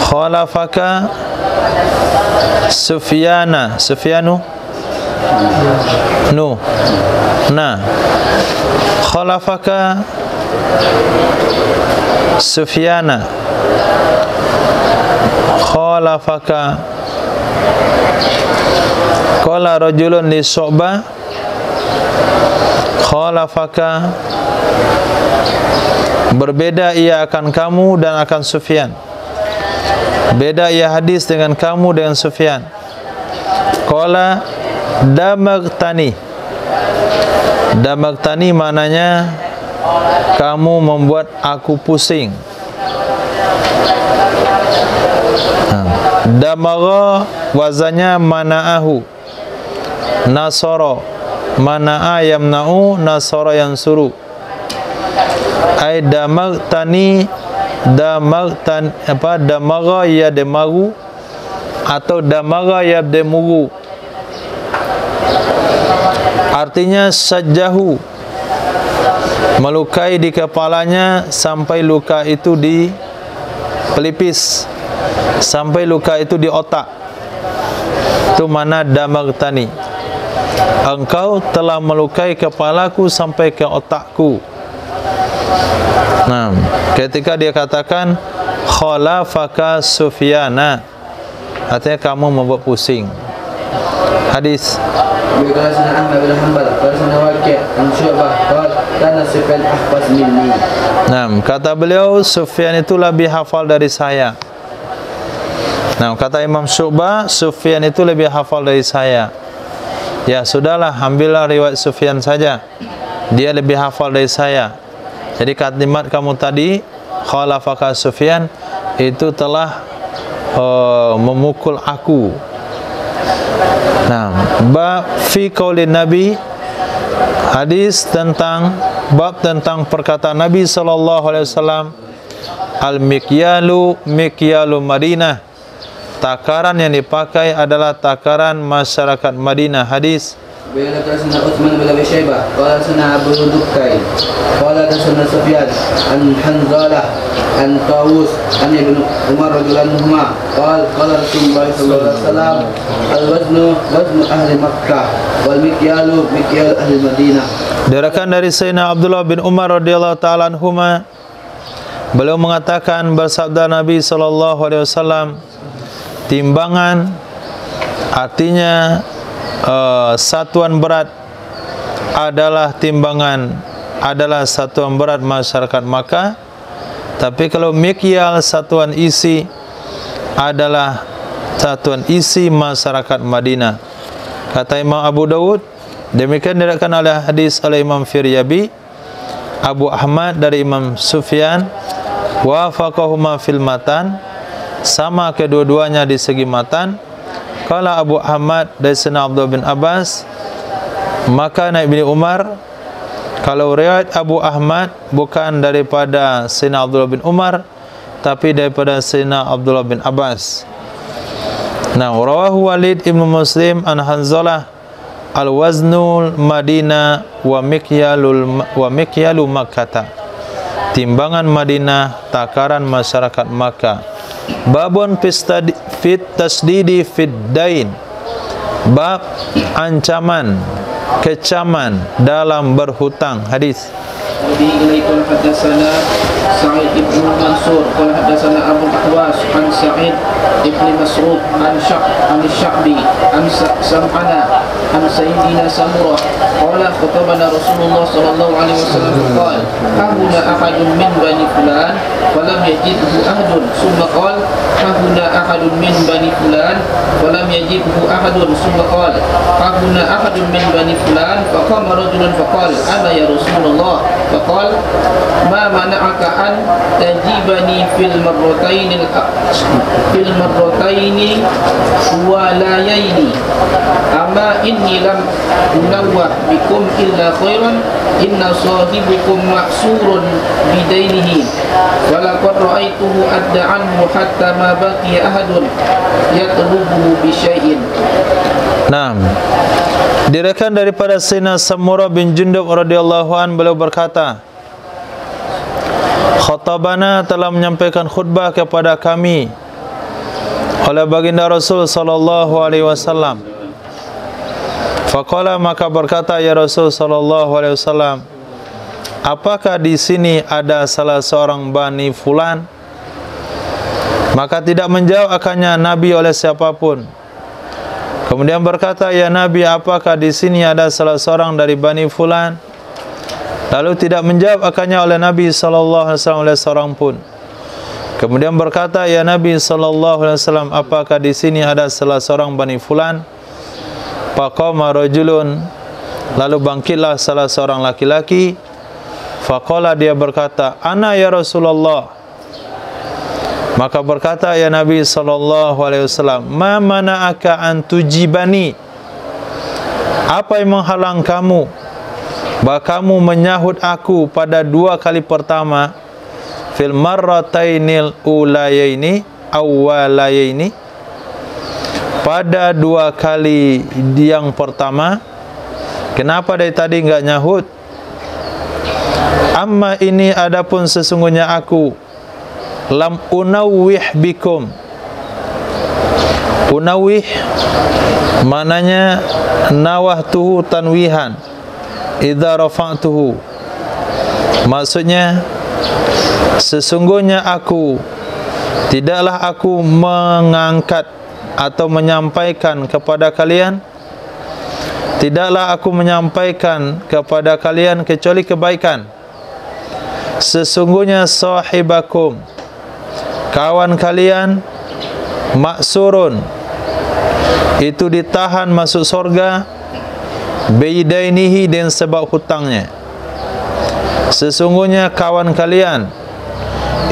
khalafaka Sufyana, Sufyanu no, nah, khalafaka Sufyana, khalafaka. Qala rajulun li Syu'bah khalafaka, berbeda ia akan kamu dan akan Sufyan. Beda ia hadis dengan kamu dengan Sufyan. Qala damagtani. Damagtani maknanya kamu membuat aku pusing. Damaga wazannya mana'ahu, nasara, mana'a yamna'u, nasara yansuru. Ai damagtani, damaga ya demagu atau damaga ya demugu, artinya sajahu, melukai di kepalanya sampai luka itu di pelipis, sampai luka itu di otak. Itu mana damagtani, engkau telah melukai kepalaku sampai ke otakku. Nah, ketika dia katakan khalafaka Sufyana, artinya kamu membuat pusing. Hadis. Berkata Ahmad bin Hanbal, berkata Waqi' an Syu'bah, qala kana Sufyan ahfaz minni. Nah, kata beliau, Sufyan itu lebih hafal dari saya. Nah, kata Imam Syu'bah, Sufyan itu lebih hafal dari saya. Ya sudahlah, ambillah riwayat Sufyan saja. Dia lebih hafal dari saya. Jadi kalimat kamu tadi, khalafaka Sufyan, itu telah memukul aku. Nah, bab fi qaulin Nabi, hadis tentang bab tentang perkataan Nabi SAW, al-mikyalu mikyalu Madinah, takaran yang dipakai adalah takaran masyarakat Madinah. Hadis Bila sana Utsman bin Abi Syaibah, qala sana Abu Dukkai, qala sana Sufyan an Hanzalah an Tawus an Ibnu Umar radhiyallahu anhu, qala Rasulullah sallallahu alaihi wasallam, al-waznu waznu ahli Makkah wal mikyalu mikyalu ahli Madinah. Diriwayatkan dari Sayyidina Abdullah bin Umar radhiyallahu taala anhuma, beliau mengatakan, bersabda Nabi sallallahu alaihi wasallam, timbangan artinya satuan berat adalah timbangan, adalah satuan berat masyarakat Makkah. Tapi kalau mikyal, satuan isi, adalah satuan isi masyarakat Madinah. Kata Imam Abu Dawud, demikian diriwayatkan oleh hadis oleh Imam Firyabi, Abu Ahmad dari Imam Sufyan, wafaqahuma fil matan, sama kedua-duanya di segi matan. Kala Abu Ahmad dari Sayyidina Abdullah bin Abbas, maka Naib bin Umar. Kalau riwayat Abu Ahmad bukan daripada Sayyidina Abdullah bin Umar, tapi daripada Sayyidina Abdullah bin Abbas. Nah, rawahu Walid ibn Muslim an Hanzalah, al-waznul Madinah wa mikyalu Makkah, timbangan Madinah, takaran masyarakat Makkah. Babun fit tasdidi fid dain, bab ancaman, kecaman dalam berhutang. Hadis Nabi ilaikum hadatsana Sa'id ibn Mansur qala hadatsana Abu Ahwas an Sa'id ibn Mas'ud an Sya'bi an Sam'ana an Sayyidina Samurah qala khatabana Rasulullah sallallahu alaihi wasallam qala hahuna ahadun min bani fulan falam yajidhu ahadun summa qala hahuna ahadun min bani fulan falam yajidhu ahadun summa qala hahuna ahadun min bani fulan faqama rajulun faqala ana ya Rasulullah faqala ma mana'aka an tajibani fil marrataini walayaini amma inni lam unawwah bikum illa khairan inna sahibukum ma'surun bidainihi walaqad ra'aituhu adda anhu hatta ma baqiya ahadun yatlubuhu bi syai'in. Naam. Diriwayatkan daripada Sayyidina Samurah bin Jundub radhiyallahu an, beliau berkata, khatabana, telah menyampaikan khutbah kepada kami oleh baginda Rasul sallallahu alaihi wasallam. Faqala, maka berkata ya Rasul sallallahu alaihi wasallam, apakah di sini ada salah seorang Bani Fulan? Maka tidak menjawab akannya Nabi oleh siapapun. Kemudian berkata, ya Nabi, apakah di sini ada salah seorang dari Bani Fulan? Lalu tidak menjawab akannya oleh Nabi sallallahu alaihi wasallam oleh seorang pun. Kemudian berkata, ya Nabi sallallahu alaihi wasallam, apakah di sini ada salah seorang Bani Fulan? Faqama rajulun, lalu bangkitlah salah seorang laki-laki. Faqala, dia berkata, ana ya Rasulullah. Maka berkata ya Nabi sallallahu alaihi wasallam, ma mana'aka an tujibani? Apa yang menghalang kamu bahwa kamu menyahut aku pada dua kali pertama, fil marratainil ulayaini awwalayaini, pada dua kali yang pertama, kenapa dari tadi enggak nyahut? Amma ini, adapun sesungguhnya aku, lam unawwih bikum. Unawwih maknanya nawahtuhu tanwihan idza rafa'tuhu, maksudnya sesungguhnya aku, tidaklah aku mengangkat atau menyampaikan kepada kalian tidaklah aku menyampaikan kepada kalian kecuali kebaikan. Sesungguhnya sahibakum, kawan kalian, maksurun, itu ditahan masuk surga, bidainihi, dan sebab hutangnya. Sesungguhnya kawan kalian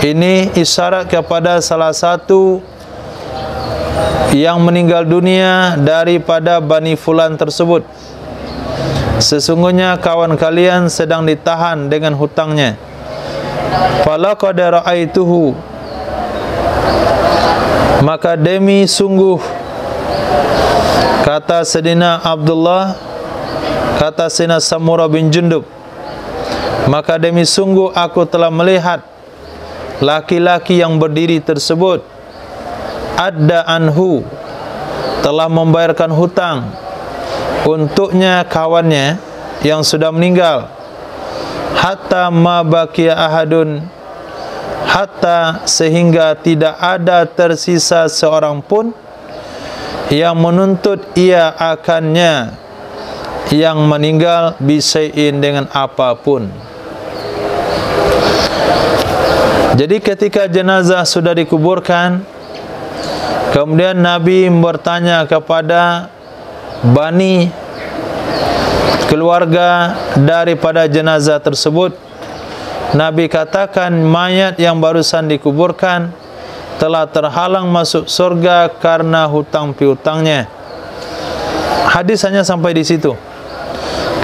ini isyarat kepada salah satu yang meninggal dunia daripada Bani Fulan tersebut. Sesungguhnya kawan kalian sedang ditahan dengan hutangnya. Falaqad ra'aituhu, maka demi sungguh, kata Sayyidina Abdullah, kata Sayyidina Samurah bin Jundub, maka demi sungguh aku telah melihat laki-laki yang berdiri tersebut adda anhu, telah membayarkan hutang untuknya kawannya yang sudah meninggal, hatta ma baqiya ahadun, hatta sehingga tidak ada tersisa seorang pun yang menuntut ia akannya yang meninggal bisain, dengan apapun. Jadi ketika jenazah sudah dikuburkan, kemudian Nabi bertanya kepada bani, keluarga daripada jenazah tersebut. Nabi katakan, mayat yang barusan dikuburkan telah terhalang masuk surga karena hutang piutangnya. Hadis hanya sampai di situ.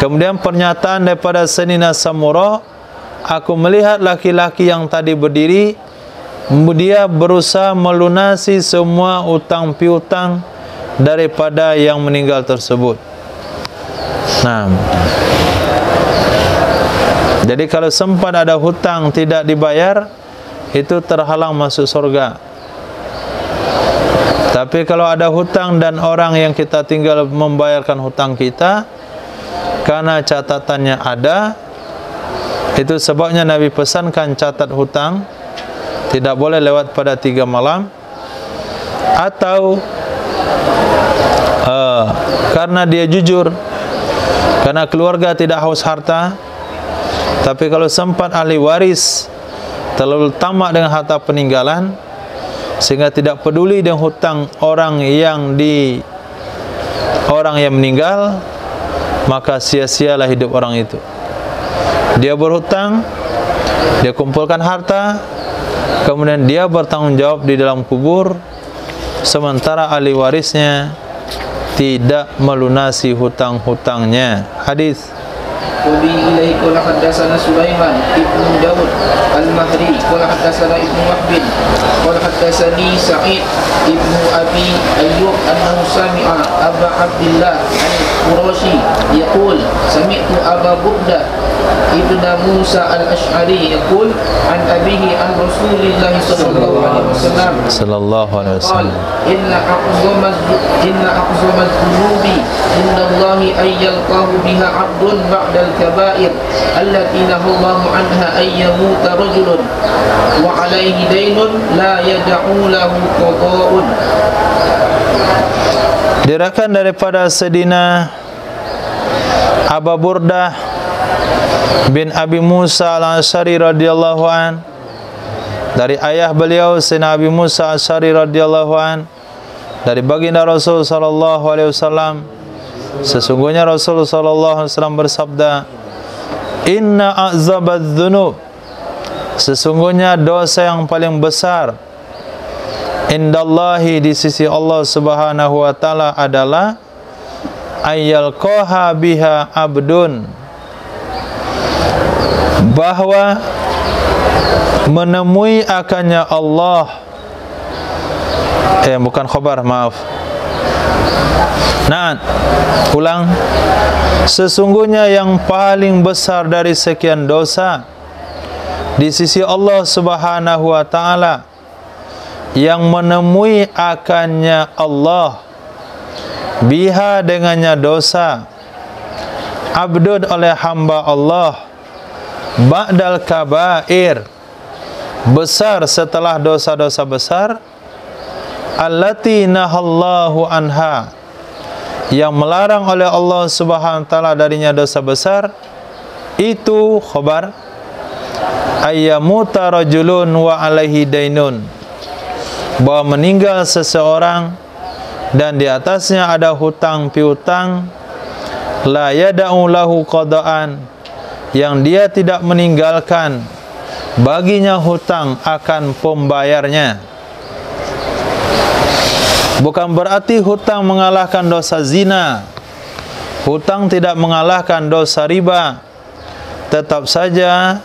Kemudian pernyataan daripada Sayyidina Samurah, aku melihat laki-laki yang tadi berdiri, dia berusaha melunasi semua utang piutang daripada yang meninggal tersebut. Nah, jadi kalau sempat ada hutang tidak dibayar, itu terhalang masuk surga. Tapi kalau ada hutang dan orang yang kita tinggal membayarkan hutang kita, karena catatannya ada, itu sebabnya Nabi pesankan catat hutang, tidak boleh lewat pada 3 malam. Atau karena dia jujur, karena keluarga tidak haus harta, tapi kalau sempat ahli waris terlalu tamak dengan harta peninggalan sehingga tidak peduli dengan hutang orang yang meninggal, maka sia-sialah hidup orang itu. Dia berhutang, dia kumpulkan harta, kemudian dia bertanggung jawab di dalam kubur, sementara ahli warisnya tidak melunasi hutang-hutangnya. Hadis. Wabi ilaihi qala haddatsana Sulaiman ibnu Daud al-Mahri qala haddatsana ibnu Wahbin qala haddatsani Sa'id ibnu Abi Ayyub annahu sami'a Aba Abdillah al-Qurashi yaqul sami'tu Aba Burdah ibnu Musa al-Ash'ari yaqul an abihi an Rasulillah sallallahu alaihi wasallam inna aqzamaz dhunubi inna Allahi ayyalqahu biha 'abdun ba'dal kabair allati nahallahu anha ayyamuta rajulun wa alaihi daynun la yad'u lahu qada'un. Diriwayatkan daripada Sayyidina Abu Burdah bin Abi Musa al-Asy'ari radhiyallahu an, dari ayah beliau Sayyidina Abi Musa al-Asy'ari radhiyallahu an, dari baginda Rasul sallallahu alaihi wasallam, sesungguhnya Rasul sallallahu alaihi wasallam bersabda, inna a'zabadz dzunub, sesungguhnya dosa yang paling besar indallahi, di sisi Allah Subhanahu wa taala, adalah ayyalqaha biha abdun, bahwa menemui akannya Allah, bukan khabar, maaf. Nah, ulang. Sesungguhnya yang paling besar dari sekian dosa di sisi Allah Subhanahu wa taala, yang menemui akannya Allah, biha dengannya dosa, abdun oleh hamba Allah, ba'dal kabair, besar setelah dosa-dosa besar, allati nahallahu anha, yang melarang oleh Allah Subhanahu wa taala darinya dosa besar, itu khabar ayyamuta rajulun wa alaihi dainun, bahwa meninggal seseorang dan di atasnya ada hutang piutang, la yada'u lahu qada'an, yang dia tidak meninggalkan baginya hutang akan pembayarnya. Bukan berarti hutang mengalahkan dosa zina, hutang tidak mengalahkan dosa riba. Tetap saja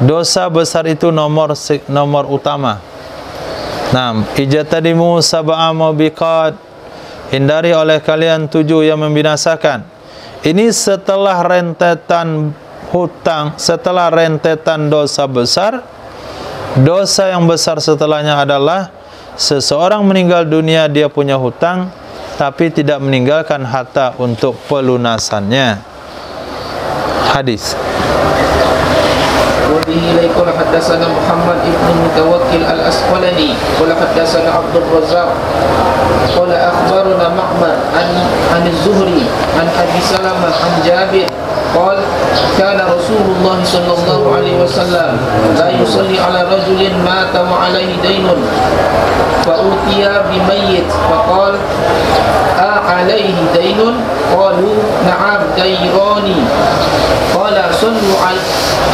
dosa besar itu nomor utama. Nah, ijtanibu sab'a mubiqat, hindari oleh kalian 7 yang membinasakan. Ini setelah rentetan hutang, setelah rentetan dosa besar. Dosa yang besar setelahnya adalah seseorang meninggal dunia, dia punya hutang tapi tidak meninggalkan harta untuk pelunasannya. Hadis. وبه قال حدثنا محمد بن متوكل الأسقلاني قال حدثنا عبد الرزاق قال أخبرنا معمر عن الزهري عن أبي سلمة عن جابر قال كان رسول الله صلى الله عليه وسلم لا يصلي على رجل مات وعليه دين فأتي بميت فقال عليه دين قالوا نعم ديراني قال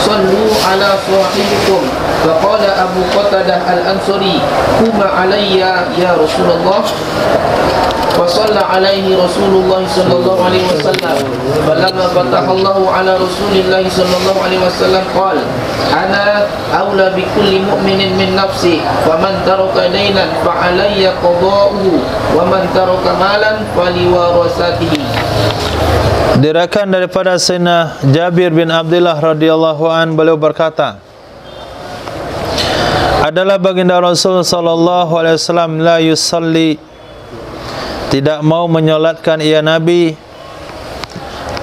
صلوا على صاحبكم فقال أبو قتادة الأنصاري قم علي يا رسول الله فصلى عليه رسول الله صلى الله عليه وسلم فلما فتح الله على رسول الله صلى الله عليه وسلم قال أنا أولى بكل مؤمن من نفسه فمن ترك دينا فعلي قضاؤه ومن ترك مالا فلورثته. Diriwayatkan daripada Sayyidina Jabir bin Abdullah radhiyallahu an, beliau berkata, adalah baginda Rasul sallallahu alaihi wasallam la yusalli, tidak mau menyolatkan ia Nabi,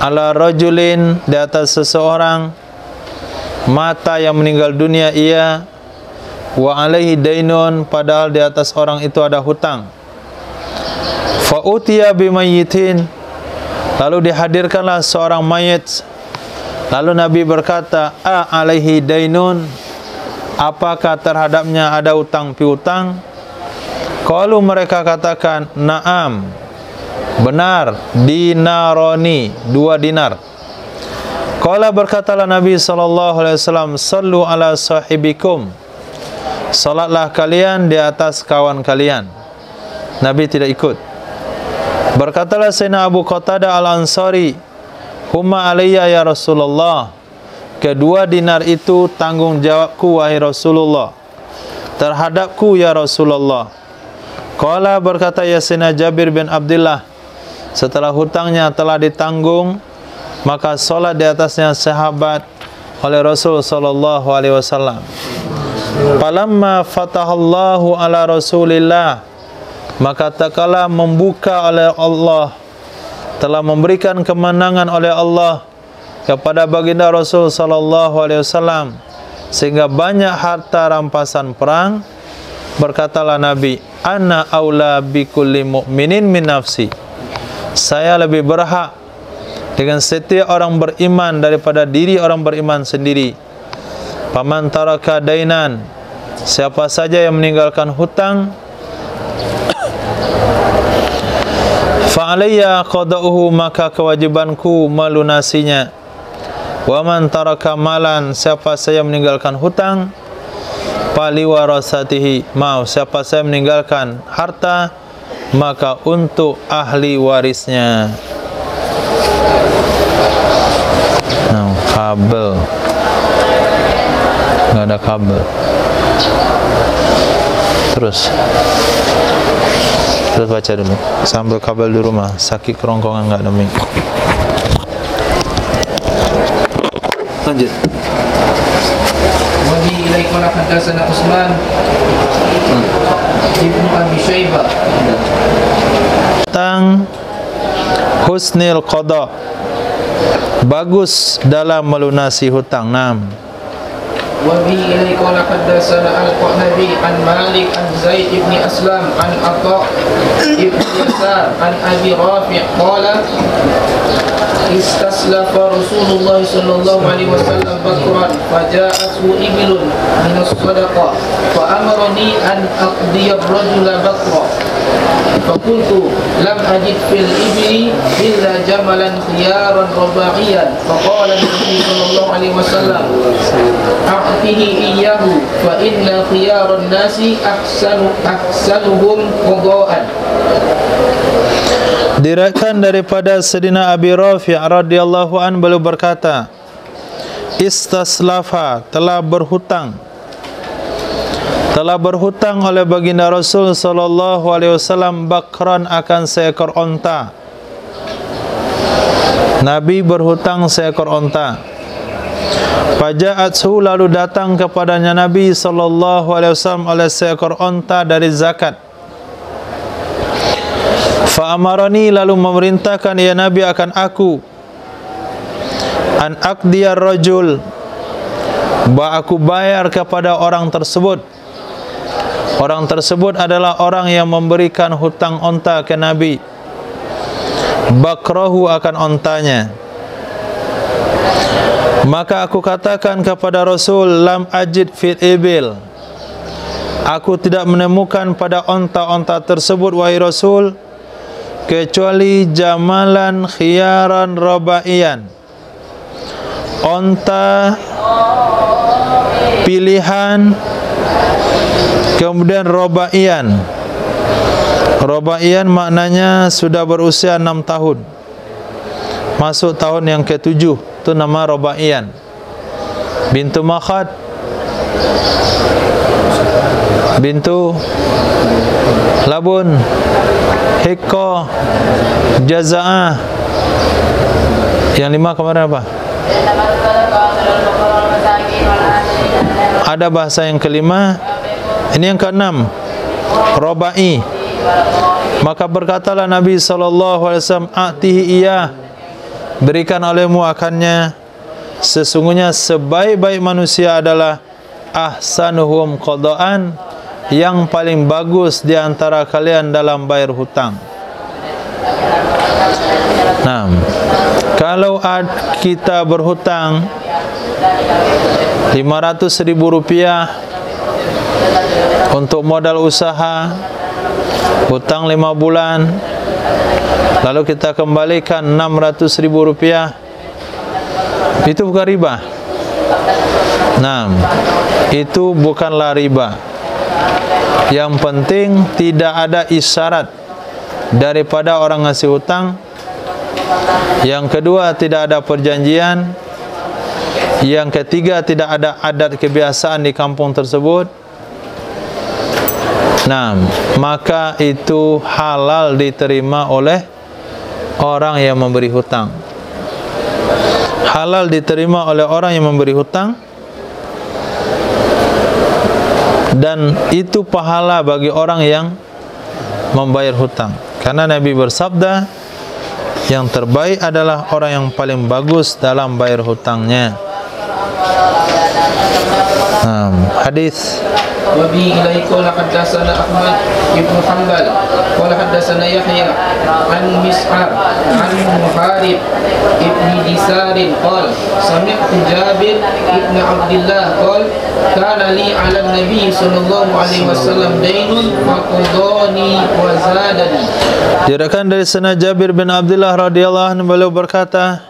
ala rajulin, di atas seseorang, mata yang meninggal dunia ia, wa alaihi dainun, padahal di atas orang itu ada hutang. Fa utiya bimayyitin, lalu dihadirkanlah seorang mayit. Lalu Nabi berkata, alaihi dainun, apakah terhadapnya ada utang piutang? Qalu, mereka katakan, na'am, benar, dinaroni, 2 dinar. Qala, berkatalah Nabi SAW, sallu ala sahibikum, salatlah kalian di atas kawan kalian. Nabi tidak ikut. Berkatalah Sayyidina Abu Qatadah al-Ansari, huma alayya ya Rasulullah, kedua dinar itu tanggung jawabku wahai Rasulullah, terhadapku ya Rasulullah. Qala, berkata ya Sayyidina Jabir bin Abdullah, setelah hutangnya telah ditanggung, maka solat di atasnya sahabat oleh Rasul sallallahu alaihi wasallam. Falamma fatahallahu ala Rasulillah, maka tatkala membuka oleh Allah, telah memberikan kemenangan oleh Allah kepada baginda Rasul sallallahu alaihi wasallam, sehingga banyak harta rampasan perang, berkatalah Nabi, ana aula bi kulli mu'minin min nafsi, saya lebih berhak dengan setiap orang beriman daripada diri orang beriman sendiri. Paman taraka dainan, siapa saja yang meninggalkan hutang, fa'alayya qada'uhu, maka kewajibanku melunasinya. Wa man taraka malan, siapa saya meninggalkan hutang, fali warasatihi, siapa saya meninggalkan harta, maka untuk ahli warisnya. Kabel, nggak ada kabel. Terus baca dulu sambil kabel di rumah, sakit kerongkongan, nggak ada mic. Lanjut. Wabi ilaikum hadatsana Utsman Ibnu Abi Syaibah tentang husnil qada, bagus dalam melunasi hutang. 6. وبه إليه قال حدثنا القعنبي عن مالك عن زيد بن أسلم عن عطاء بن يسار عن أبي رافع قال استسلف رسول الله صلى الله عليه وسلم بكرا فجاءته إبل من الصدقة فأمرني أن أقضي الرجل بكرا فقلت لم أجد في الإبل إلا جملا خيارا رباعيا فقال النبي صلى الله عليه وسلم أعطه إياه فإن خيار الناس أحسنهم قضاء. Diriwayatkan daripada Sayyidina Abi Rafi' radhiyallahu an beliau berkata, istaslafa, telah berhutang oleh baginda Rasul sallallahu alaihi wasallam bakran, akan seekor onta. Nabi berhutang seekor onta. Faja'athu, lalu datang kepadanya Nabi sallallahu alaihi wasallam oleh seekor onta dari zakat. Fa'amarani, lalu memerintahkan ya Nabi akan aku, an aqdiyar rajul, bahwa aku bayar kepada orang tersebut. Orang tersebut adalah orang yang memberikan hutang onta ke Nabi, bakrahu, akan ontanya. Maka aku katakan kepada Rasul, lam ajid fil ibil, aku tidak menemukan pada onta-onta tersebut, wahai Rasul, kecuali jamalan khiyaran robaian, onta pilihan, kemudian robaian. Robaian maknanya sudah berusia 6 tahun, masuk tahun yang ke-7, itu nama robaian. Bintu Makhad, bintu Labun, Hikko, Jaza'ah. Yang 5 kemarin apa? Ada bahasa yang kelima. Ini yang ke-6, Robai. Maka berkatalah Nabi SAW, a'tihi iyah, berikan olehmu akannya. Sesungguhnya sebaik-baik manusia adalah ahsanuhum qada'an, yang paling bagus di antara kalian dalam bayar hutang. Nah, kalau kita berhutang 500.000 rupiah untuk modal usaha, hutang 5 bulan, lalu kita kembalikan 600.000 rupiah, itu bukan riba. Nah, itu bukanlah riba. Yang penting tidak ada isyarat daripada orang ngasih hutang. Yang kedua, tidak ada perjanjian. Yang ketiga, tidak ada adat kebiasaan di kampung tersebut. Nah, maka itu halal diterima oleh orang yang memberi hutang. Halal diterima oleh orang yang memberi hutang. Dan itu pahala bagi orang yang membayar hutang. Karena Nabi bersabda, yang terbaik adalah orang yang paling bagus dalam bayar hutangnya. Hadis. وبه إليه قال حدثنا أحمد بن حنبل قال حدثنا يحيى عن مسعر عن محارب ابن ديسار قال سمعت جابر ابن عبد الله قال كان لي على النبي صلى الله عليه وسلم دين فقضاني وزادني. Diriwayatkan dari sana Jabir bin Abdullah radhiyallahu anhu, beliau berkata,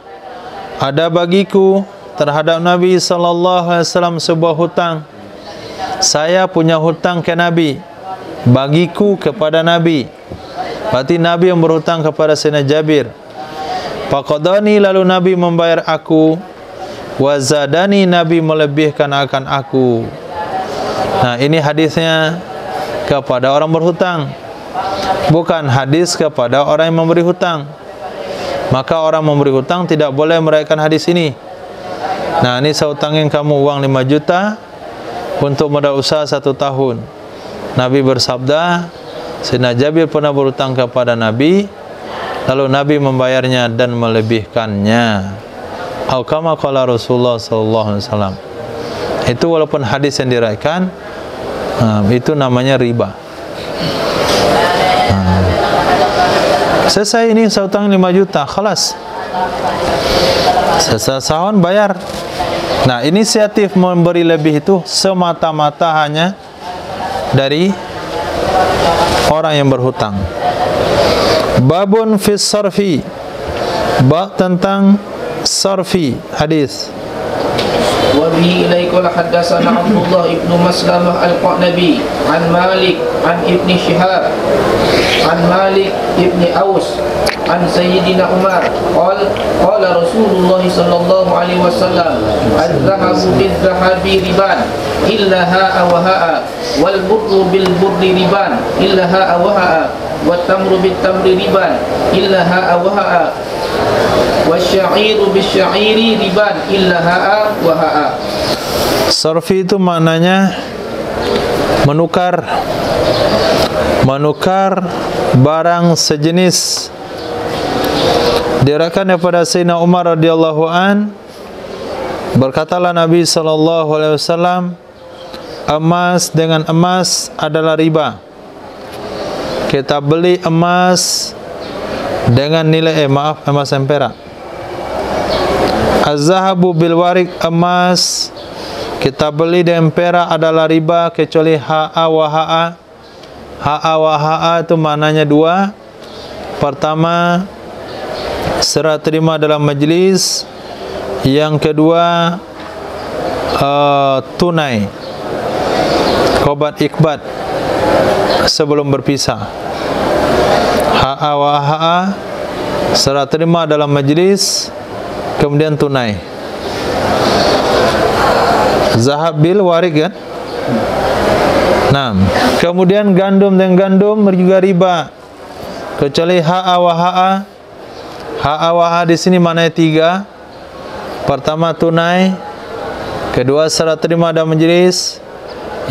ada bagiku terhadap Nabi sallallahu alaihi wasallam sebuah hutang. Saya punya hutang ke Nabi, bagiku kepada Nabi. Berarti Nabi yang berhutang kepada Sayyidina Jabir. Faqadani, lalu Nabi membayar aku. Wazadani, Nabi melebihkan akan aku. Nah, ini hadisnya kepada orang berhutang, bukan hadis kepada orang yang memberi hutang. Maka orang memberi hutang tidak boleh meraihkan hadis ini. Nah, ini saya hutangin kamu uang 5 juta untuk modal usaha 1 tahun. Nabi bersabda, Sayyidina Jabir pernah berhutang kepada Nabi, lalu Nabi membayarnya dan melebihkannya. Atau kama qala Rasulullah sallallahu alaihi wasallam. Itu walaupun hadis yang diriwayatkan, itu namanya riba. Selesai ini saya utang 5 juta, khalas. Selesai sahun bayar. Nah, inisiatif memberi lebih itu semata-mata hanya dari orang yang berhutang. Babun fis sarfi. Bab tentang sarfi, hadis. وبه إليك حدثنا عبد الله بن مسلمة القعنبي عن مالك عن ابن شهاب عن مالك ابن أوس عن سيدنا عمر قال قال رسول الله صلى الله عليه وسلم الذهب بالذهب ربان إلا هاء وهاء والبر بالبر ربان إلا هاء وهاء والتمر بالتمر ربان إلا هاء وهاء wasyairu bisyairi riban illa ha'a wa ha'a. Sarfi itu maknanya menukar barang sejenis. Diriwayatkan daripada Sayyidina Umar radhiyallahu an, berkatalah Nabi sallallahu alaihi wasallam, emas dengan emas adalah riba. Kita beli emas dengan nilai emas dan perak. Az-zahabu bil warik, emas kita beli dengan perak adalah riba kecuali ha'a wa ha'a. Ha'a wa ha'a itu maknanya dua. Pertama, serah terima dalam majlis. Yang kedua, tunai, qobat ikbat sebelum berpisah. Ha'a wa ha'a, serah terima dalam majlis, kemudian tunai. Zahab bil warik kan? Nah, kemudian gandum dan gandum juga riba kecuali ha'a wa ha'a. Ha'a wa ha'a di sini maknanya tiga. Pertama tunai, kedua serah terima dalam majlis,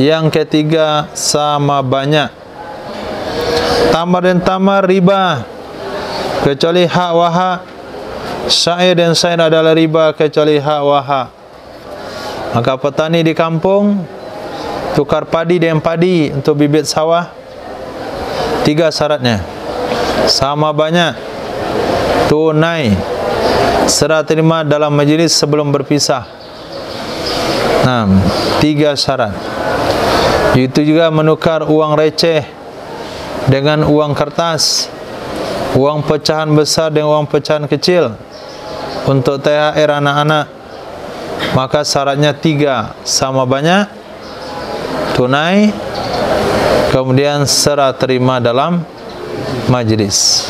yang ketiga sama banyak. Tamar dan tamar riba kecuali hak wa hak. Syair dan syair adalah riba kecuali hak wa hak. Maka petani di kampung tukar padi dengan padi untuk bibit sawah, tiga syaratnya: sama banyak, tunai, serah terima dalam majlis sebelum berpisah. Nah, tiga syarat. Itu juga menukar uang receh dengan uang kertas, uang pecahan besar dengan uang pecahan kecil untuk THR anak-anak. Maka syaratnya tiga: sama banyak, tunai, kemudian serah terima dalam majlis.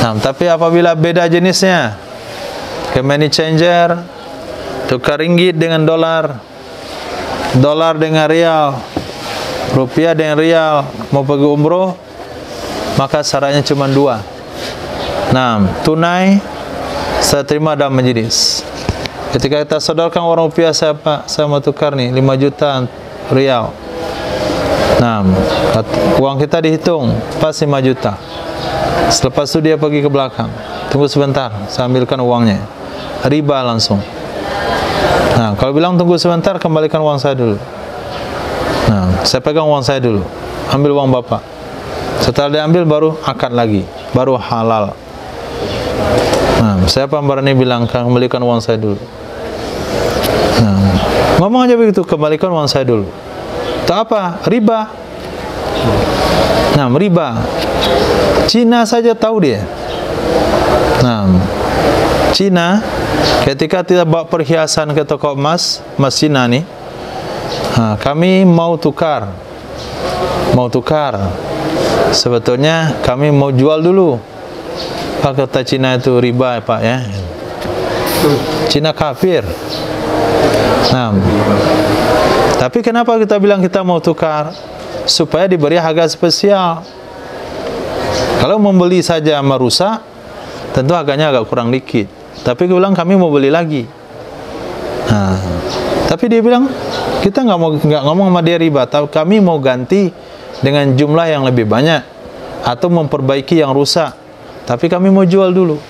Nah, tapi apabila beda jenisnya, ke money changer, tukar ringgit dengan dolar, dolar dengan rial, rupiah dengan rial, mau pergi umroh, maka syaratnya cuma dua. Nah, tunai, saya terima dalam majlis. Ketika kita sodorkan uang rupiah, saya mau tukar nih 5 juta rial. Nah, uang kita dihitung pas 5 juta. Selepas itu dia pergi ke belakang, tunggu sebentar, saya ambilkan uangnya. Riba langsung. Nah, kalau bilang tunggu sebentar, kembalikan uang saya dulu. Nah, saya pegang uang saya dulu, ambil uang bapak. Setelah diambil baru akad lagi, baru halal. Nah, siapa yang berani bilang kembalikan uang saya dulu? Nah, ngomong aja begitu, kembalikan uang saya dulu. Itu apa? Riba. Nah, riba. Cina saja tahu dia. Nah, Cina ketika tidak bawa perhiasan ke toko emas, Mas Cina nih, kami mau tukar. Sebetulnya kami mau jual dulu. Pak, kata Cina itu riba, Pak ya. Cina kafir. Nah, tapi kenapa kita bilang kita mau tukar? Supaya diberi harga spesial. Kalau membeli saja merusak, tentu harganya agak kurang dikit. Tapi dia bilang kami mau beli lagi. Nah, tapi dia bilang kita nggak ngomong sama dia riba, tapi kami mau ganti dengan jumlah yang lebih banyak atau memperbaiki yang rusak. Tapi kami mau jual dulu.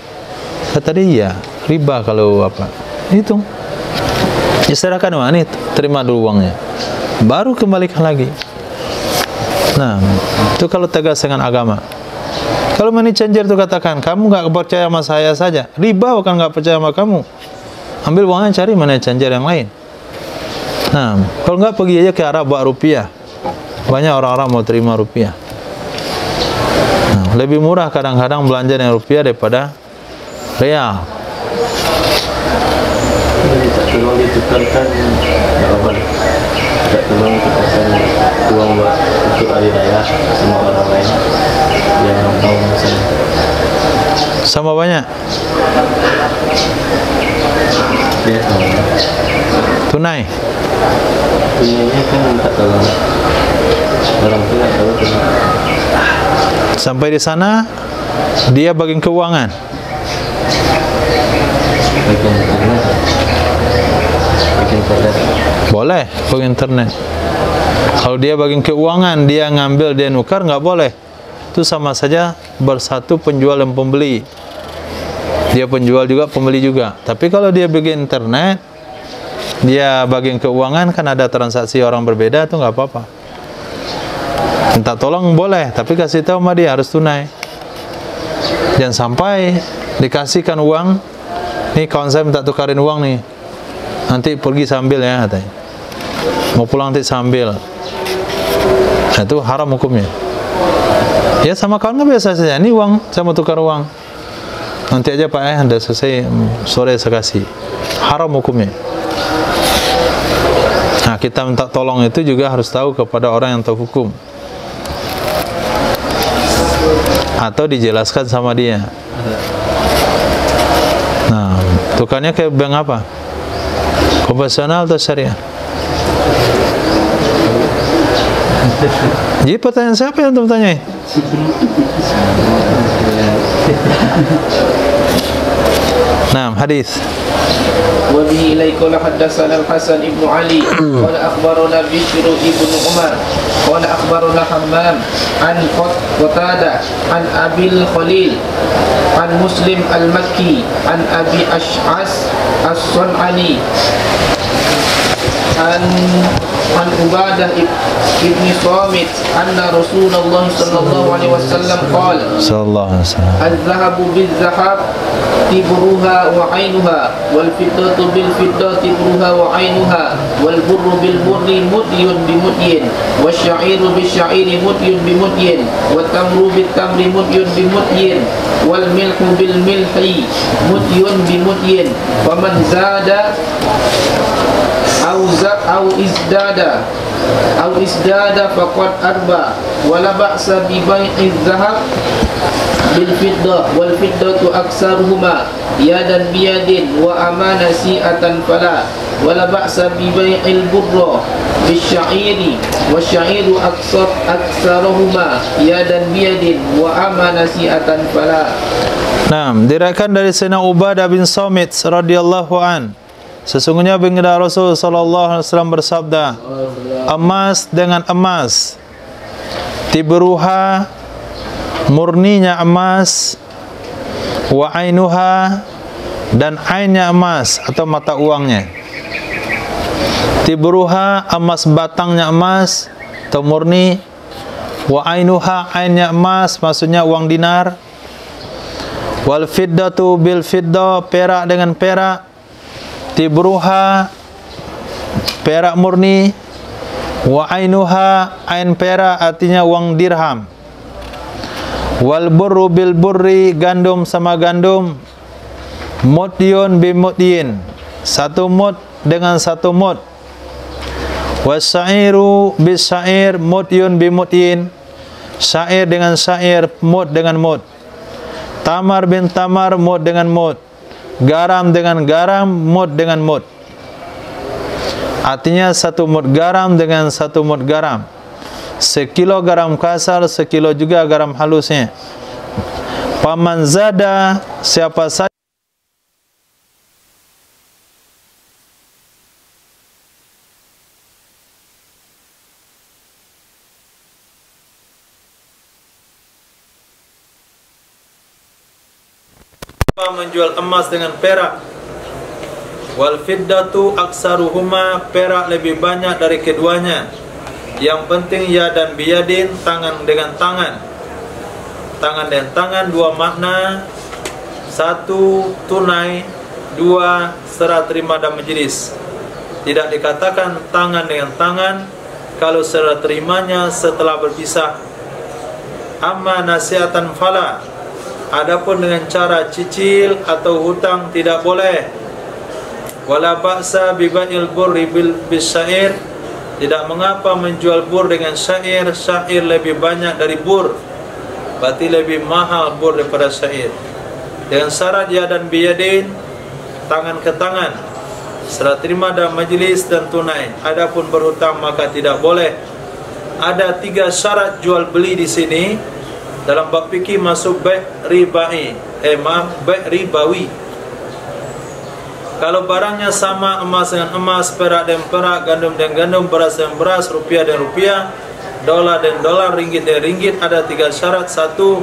Kata dia, iya, riba kalau apa? Hitung. Serahkan uang ini, terima dulu uangnya, baru kembalikan lagi. Nah, itu kalau tegas dengan agama. Kalau money changer itu katakan, kamu nggak percaya sama saya saja, riba bukan nggak percaya sama kamu, ambil uangnya cari money changer yang lain. Nah, kalau nggak pergi aja ke Arab bawa rupiah, banyak orang-orang mau terima rupiah. Nah, lebih murah kadang-kadang belanja dengan rupiah daripada real. Tolong ditukarkan, nggak apa-apa. Tidak tolong ditukarkan uang untuk hari raya sama orang lain yang tahu misalnya. Sama banyak. Ya, sama. Tunai. Tunainya kan minta tolong. Orang itu nggak tahu tunai. Sampai di sana dia bagian keuangan. Bagian internet. Bagian internet. Boleh bagian internet. Kalau dia bagian keuangan, dia ngambil, dia nukar, nggak boleh. Itu sama saja bersatu penjual dan pembeli. Dia penjual juga, pembeli juga. Tapi kalau dia bagian internet, dia bagian keuangan, kan ada transaksi orang berbeda, itu nggak apa-apa. Minta tolong boleh, tapi kasih tahu sama dia harus tunai. Jangan sampai dikasihkan uang, nih kawan saya minta tukarin uang nih, nanti pergi sambil ya katanya, mau pulang nanti sambil. Nah, itu haram hukumnya. Ya sama kawan nggak biasa saja, ini uang, saya mau tukar uang, nanti aja Pak udah selesai, sore saya kasih. Haram hukumnya. Nah, kita minta tolong itu juga harus tahu kepada orang yang tahu hukum, atau dijelaskan sama dia. Nah, tukarnya kayak bank apa? Konvensional atau syariah? Jadi pertanyaan siapa yang bertanya? Nah, hadis. وبه إليه قال حدثنا الحسن بن علي قال أخبرنا بشر بن عمر قال أخبرنا حمام عن قتادة عن أبي الخليل عن مسلم المكي عن أبي أشعث الصنعاني عن عبادة ابن صامت أن رسول الله صلى الله عليه وسلم قال Sallallahu alaihi wasallam. الذهب بالذهب تبرها وعينها والفضة بالفضة تبرها وعينها والبر بالبر مدي بمدي والشعير بالشعير مدي بمدي والتمر بالتمر مدي بمدي والملح بالملح مدي بمدي فمن زاد أو ازداد فقد أربى ولا بأس ببيع الذهب بالفضة والفضة أكثرهما يدا بيد وأمان سيئة فلا ولا بأس ببيع البر بالشعير والشعير أكثرهما يدا بيد وأمان سيئة فلا. Nah, diriwayatkan dari Sayyidina Ubadah bin Samit radhiyallahu an, sesungguhnya baginda Rasul sallallahu alaihi wasallam bersabda, emas dengan emas, tibruha, murninya emas, wa ainuha, dan ainnya emas atau mata uangnya. Tibruha, emas batangnya emas atau murni, wa ainuha, ainnya emas maksudnya uang dinar, wal fiddatu bil fiddah, perak dengan perak, tibruha, perak murni, wa ainuha, ain perak artinya uang dirham, wal burru bil burri, gandum sama gandum, mudyun bi mudyin, satu mud dengan satu mud, wasyairu bis syair, mudyun bi mudyin, syair dengan syair, mud dengan mud, tamar bin tamar, mud dengan mud, garam dengan garam, mud dengan mud. Artinya satu mud garam dengan satu mud garam, sekilo garam kasar, sekilo juga garam halusnya. Paman zada, siapa saja menjual emas dengan perak, Wal fiddatu aksaruhuma, perak lebih banyak dari keduanya. Yang penting ya dan biyadin, tangan dengan tangan. Tangan dengan tangan, dua makna. Satu, tunai. Dua, serah terima dan majlis. Tidak dikatakan tangan dengan tangan kalau serah terimanya setelah berpisah. Amma nasiatan fala, adapun dengan cara cicil atau hutang tidak boleh. Wala ba'sa biba'il burri bis-syair, tidak mengapa menjual bur dengan syair. Syair lebih banyak dari bur, berarti lebih mahal bur daripada syair. Dengan syarat ya dan biyadin, tangan ke tangan, serah terima dan majlis dan tunai. Adapun berhutang maka tidak boleh. Ada 3 syarat jual beli di sini. Dalam bab fikih masuk bai' ribai, bai' ribawi. Kalau barangnya sama, emas dengan emas, perak dengan perak, gandum dengan gandum, beras dengan beras, rupiah dengan rupiah, dolar dengan dolar, ringgit dengan ringgit, ada 3 syarat. 1,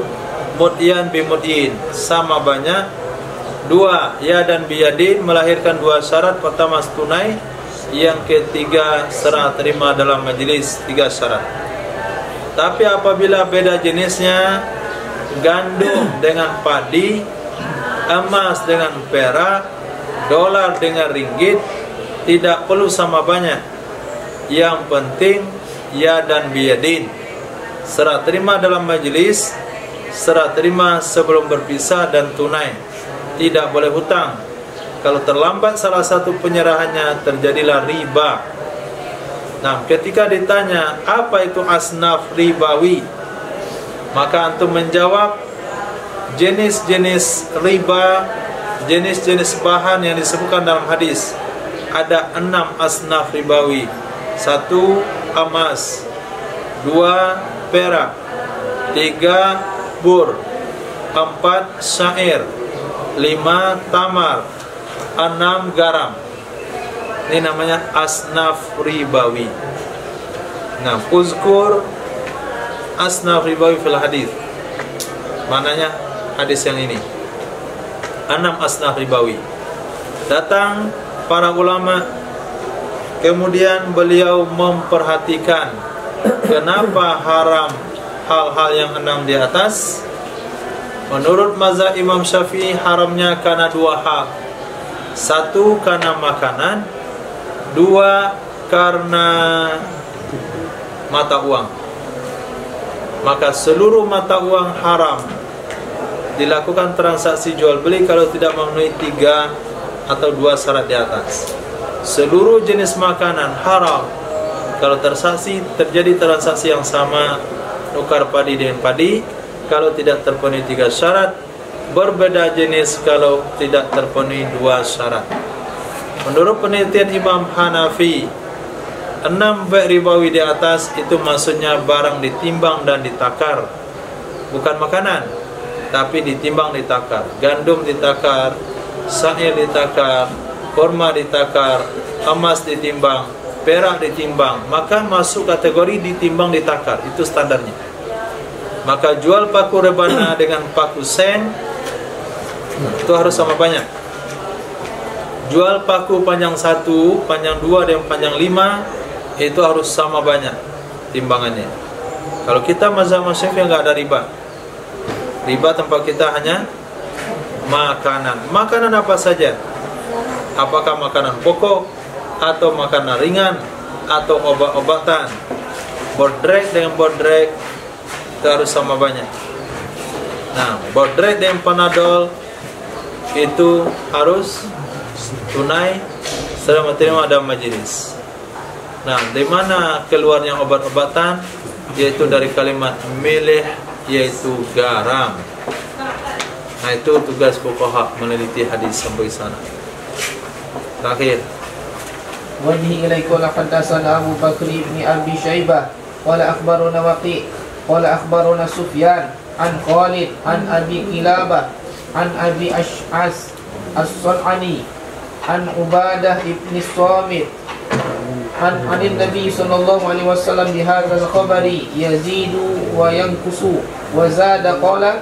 mudyan bi mudyin, sama banyak. 2, ya dan biyadin, melahirkan 2 syarat. Pertama tunai, yang ketiga serah terima dalam majlis. 3 syarat. Tapi apabila beda jenisnya, gandum dengan padi, emas dengan perak, dolar dengan ringgit, tidak perlu sama banyak. Yang penting ya dan biyadin, serah terima dalam majlis, serah terima sebelum berpisah, dan tunai. Tidak boleh hutang. Kalau terlambat salah satu penyerahannya, terjadilah riba. Nah, ketika ditanya apa itu asnaf ribawi, maka antum menjawab jenis-jenis riba, jenis-jenis bahan yang disebutkan dalam hadis. Ada 6 asnaf ribawi. 1, emas. 2, perak. 3, bur. 4, syair. 5, tamar. 6, garam. Ini namanya asnaf ribawi. Nah, uzkur asnaf ribawi fil hadis. Maknanya hadis yang ini. 6 asnaf ribawi. Datang para ulama, kemudian beliau memperhatikan kenapa haram hal-hal yang 6 di atas. Menurut mazhab Imam Syafi'i, haramnya karena 2 hal. 1, karena makanan. 2, karena mata uang. Maka seluruh mata uang haram dilakukan transaksi jual beli kalau tidak memenuhi 3 atau 2 syarat di atas. Seluruh jenis makanan haram kalau terjadi transaksi yang sama, tukar padi dengan padi, kalau tidak terpenuhi 3 syarat. Berbeda jenis kalau tidak terpenuhi 2 syarat. Menurut penelitian Imam Hanafi, 6 bai' ribawi di atas itu maksudnya barang ditimbang dan ditakar, bukan makanan, tapi ditimbang ditakar. Gandum ditakar, syair ditakar, kurma ditakar, emas ditimbang, perak ditimbang, maka masuk kategori ditimbang ditakar. Itu standarnya. Maka jual paku rebana dengan paku sen itu harus sama banyak. Jual paku panjang 1, panjang 2, dan panjang 5 itu harus sama banyak timbangannya. Kalau kita mazhab Syafi'i enggak ada riba. Riba tempat kita hanya makanan. Makanan apa saja? Apakah makanan pokok atau makanan ringan atau obat-obatan? Bordrek dengan bordrek itu harus sama banyak. Nah, bordrek dengan Panadol itu harus tunai, serah terima dalam majlis. Nah, dari mana keluarnya obat-obatan? Yaitu dari kalimat milih, yaitu garam. Nah, itu tugas fuqaha meneliti hadis sampai sana. Terakhir. Wajhi ilaikum hadatsana Abu Bakr bin Abi Syaibah qala akhbaruna Waqi' qala akhbaruna Sufyan an Khalid an Abi Kilabah an Abi Ash'as as-Sun'ani an Ubadah ibn Samit an Nabi sallallahu alaihi wasallam bi hadzal khabari yazidu wa yanqusu wa zada qala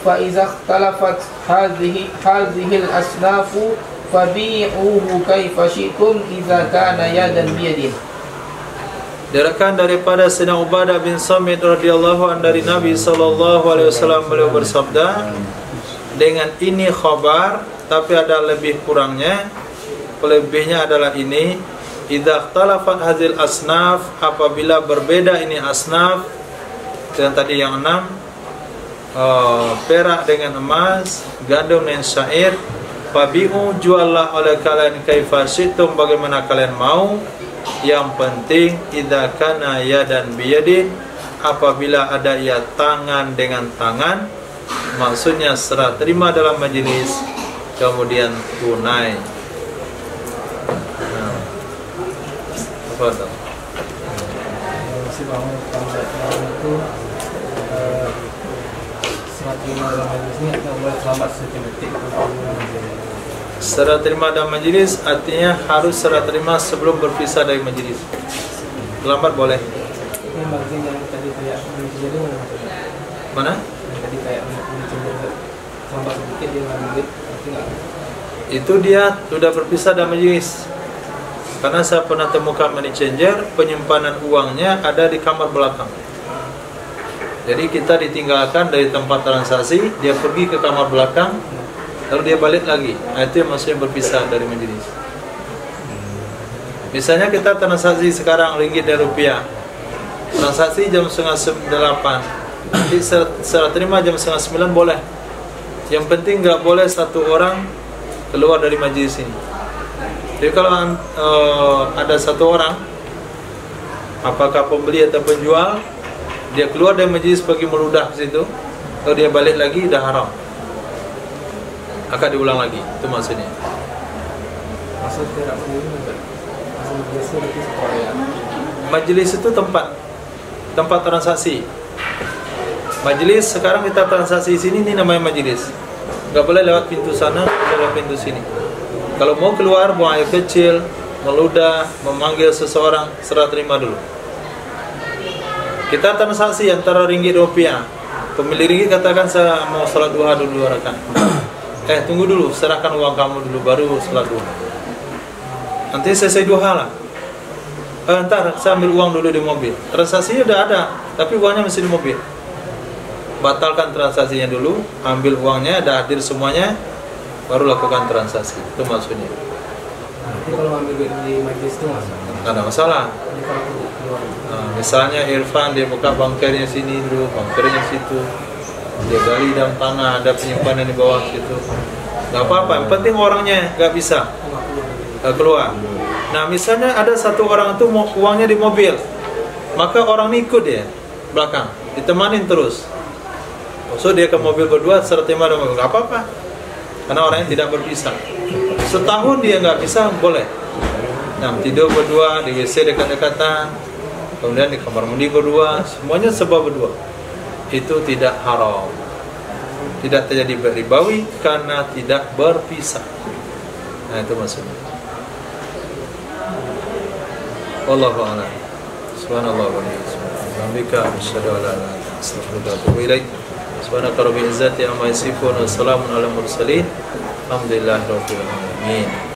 fa idza ikhtalafat hadhihi al-asnaf fabi'uhu kaifa syi'tum idza kana yadan biyadih. Diriwayatkan daripada Sayyidina Ubadah bin Samit radhiyallahu anhu dari Nabi sallallahu alaihi wasallam, beliau bersabda, dengan ini khabar tapi ada lebih kurangnya. Pelebihnya adalah ini, idza ikhtalafat hazil asnaf, apabila berbeda ini asnaf dengan tadi yang 6, perak dengan emas, gandum dengan syair, fabi'u, juallah oleh kalian kaifa syi'tum, bagaimana kalian mau. Yang penting idza kana yadan biyadin, apabila ada ya tangan dengan tangan, maksudnya serah terima dalam majelis kemudian tunai. Nah, apa itu? Si bangun itu serah terima dalam majelis ini atau boleh terlambat sedetik. Serah terima dalam majelis artinya harus serah terima sebelum berpisah dari majelis. Lambat boleh. Ini bagian yang tadi kayak jadi Mana? tadi kayak terlambat sedikit dia ngambil berarti nggak? Itu dia sudah berpisah dalam majelis. Karena saya pernah temukan money changer, penyimpanan uangnya ada di kamar belakang. Jadi kita ditinggalkan dari tempat transaksi, dia pergi ke kamar belakang, lalu dia balik lagi. Nah, itu yang maksudnya berpisah dari majelis. Misalnya kita transaksi sekarang ringgit dan rupiah, transaksi jam 7:30, nanti serah terima jam 8:30 boleh. Yang penting nggak boleh satu orang keluar dari majelis ini. Jadi kalau ada satu orang, apakah pembeli atau penjual, dia keluar dari majelis pergi meludah ke situ, kalau dia balik lagi dah haram. Akan diulang lagi, itu maksudnya. Maksud tidak boleh enggak? Maksud biasa itu supaya Majelis itu tempat transaksi. Majelis sekarang kita transaksi sini, ini namanya majelis. Gak boleh lewat pintu sana, lewat pintu sini. Kalau mau keluar, buang air kecil, meludah, memanggil seseorang, serah terima dulu. Kita transaksi antara ringgit dan rupiah. Pemilik ringgit katakan saya mau salat duha dulu 2 rakaat. Tunggu dulu, serahkan uang kamu dulu baru salat duha. Nanti selesai duha lah. Ntar saya ambil uang dulu di mobil. Transaksinya udah ada, tapi uangnya masih di mobil. Batalkan transaksinya dulu, ambil uangnya, dah hadir semuanya, baru lakukan transaksi. Itu maksudnya. nanti kalau ambil duit di majelis itu masalah. Nggak ada masalah. Jadi kalau keluar Misalnya Irfan dia buka bangkernya sini dulu, bangkernya situ, dia gali dalam tanah, ada penyimpanan di bawah situ. Nggak apa-apa, yang penting orangnya nggak bisa, nggak keluar. Nah misalnya ada satu orang itu mau uangnya di mobil, maka orang ini ikut dia belakang, ditemanin terus. So dia ke mobil berdua, serta terima dengan mobil, nggak apa-apa, karena orangnya tidak berpisah. Setahun dia nggak bisa, boleh. Nah tidur berdua di WC dekat-dekatan, kemudian di kamar mandi berdua, semuanya serba berdua. Itu tidak haram, tidak terjadi ribawi karena tidak berpisah. Nah itu maksudnya. Wallahu a'lam. Subhanallah wa bihamdika, asyhadu an la ilaha illa anta, astaghfiruka wa atubu ilaik. Subhanaka rabbil izzati amma yasifun wa salamun alal mursalin. Alhamdulillahirabbil alamin.